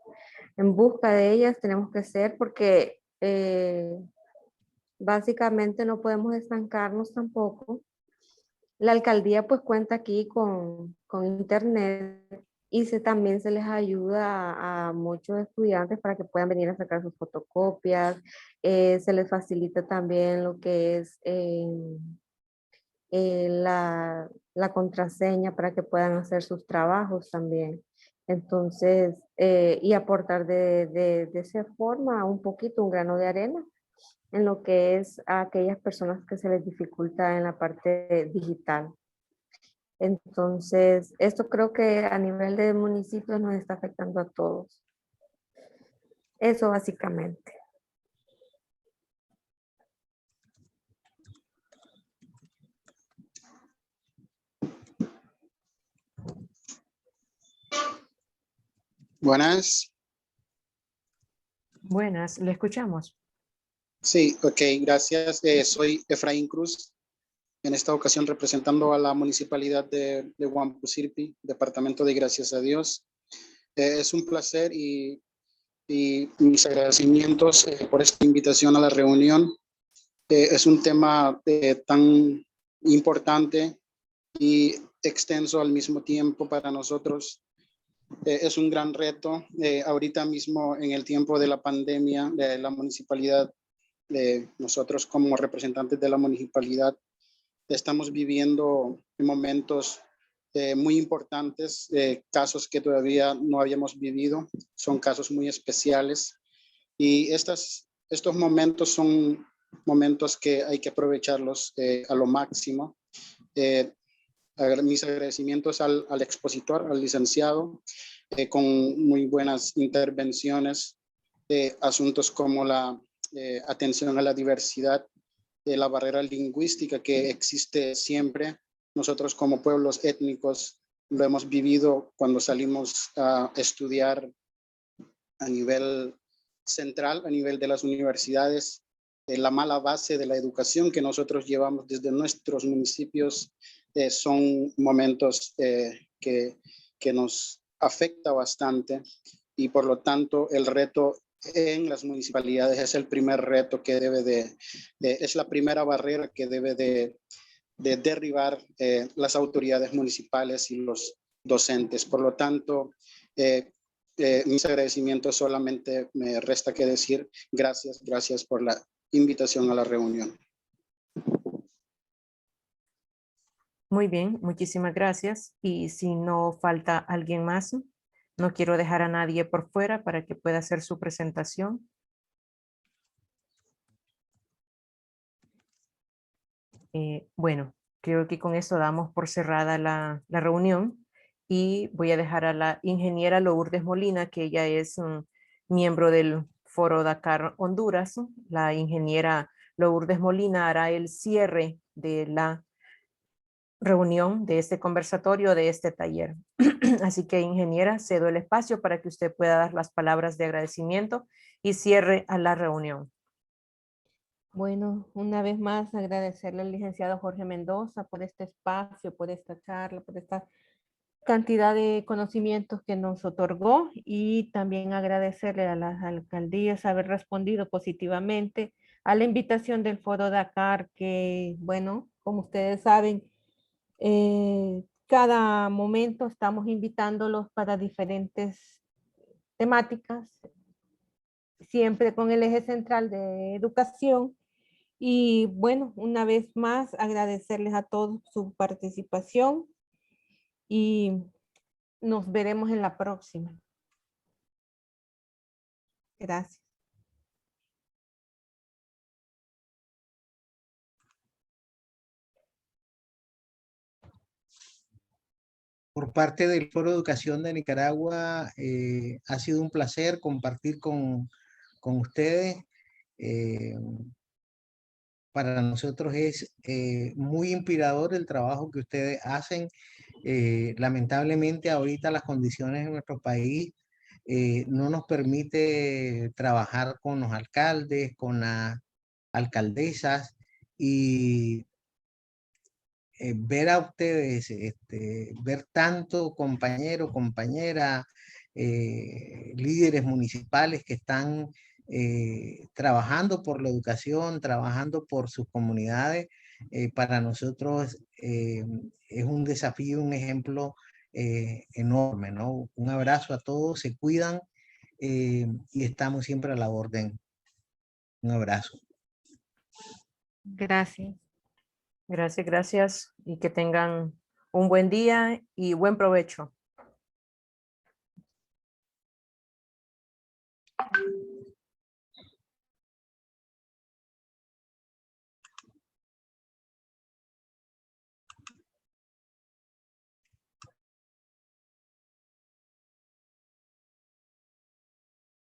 En busca de ellas tenemos que ser, porque básicamente no podemos estancarnos tampoco. La alcaldía pues cuenta aquí con internet, y también se les ayuda a muchos estudiantes para que puedan venir a sacar sus fotocopias. Se les facilita también lo que es la contraseña para que puedan hacer sus trabajos también. Entonces, y aportar de esa forma un poquito, un grano de arena en lo que es a aquellas personas que se les dificulta en la parte digital. Entonces, esto creo que a nivel de municipios nos está afectando a todos. Eso básicamente. Buenas. Buenas, le escuchamos. Sí, ok, gracias. Soy Efraín Cruz, en esta ocasión representando a la municipalidad de Huampucirpi, departamento de Gracias a Dios. Es un placer y mis agradecimientos por esta invitación a la reunión. Es un tema tan importante y extenso al mismo tiempo para nosotros. Es un gran reto. Ahorita mismo, en el tiempo de la pandemia, de la municipalidad, nosotros como representantes de la municipalidad estamos viviendo momentos muy importantes, casos que todavía no habíamos vivido, son casos muy especiales y estos momentos son momentos que hay que aprovecharlos a lo máximo. Mis agradecimientos al expositor, al licenciado, con muy buenas intervenciones, asuntos como la atención a la diversidad, la barrera lingüística que existe siempre. Nosotros como pueblos étnicos lo hemos vivido cuando salimos a estudiar a nivel central, a nivel de las universidades. La mala base de la educación que nosotros llevamos desde nuestros municipios son momentos que nos afecta bastante y por lo tanto el reto en las municipalidades es el primer reto que es la primera barrera que debe de derribar las autoridades municipales y los docentes. Por lo tanto, mis agradecimientos, solamente me resta que decir gracias por la invitación a la reunión. Muy bien, muchísimas gracias. Y si no falta alguien más, no quiero dejar a nadie por fuera para que pueda hacer su presentación. Bueno, creo que con eso damos por cerrada la reunión y voy a dejar a la ingeniera Lourdes Molina, que ella es miembro del Foro Dakar Honduras. La ingeniera Lourdes Molina hará el cierre de la reunión, de este conversatorio, de este taller. Así que, ingeniera, cedo el espacio para que usted pueda dar las palabras de agradecimiento y cierre a la reunión. Bueno, una vez más agradecerle al licenciado Jorge Mendoza por este espacio, por esta charla, por esta cantidad de conocimientos que nos otorgó y también agradecerle a las alcaldías haber respondido positivamente a la invitación del Foro Dakar, que bueno, como ustedes saben, cada momento estamos invitándolos para diferentes temáticas, siempre con el eje central de educación. Y bueno, una vez más agradecerles a todos su participación y nos veremos en la próxima. Gracias. Por parte del Foro de Educación de Nicaragua, ha sido un placer compartir con ustedes. Para nosotros es muy inspirador el trabajo que ustedes hacen. Lamentablemente ahorita las condiciones en nuestro país no nos permite trabajar con los alcaldes, con las alcaldesas y ver a ustedes, ver tanto compañero, compañera, líderes municipales que están trabajando por la educación, trabajando por sus comunidades, para nosotros es un desafío, un ejemplo enorme, ¿no? Un abrazo a todos, se cuidan y estamos siempre a la orden. Un abrazo. Gracias. Gracias, gracias y que tengan un buen día y buen provecho.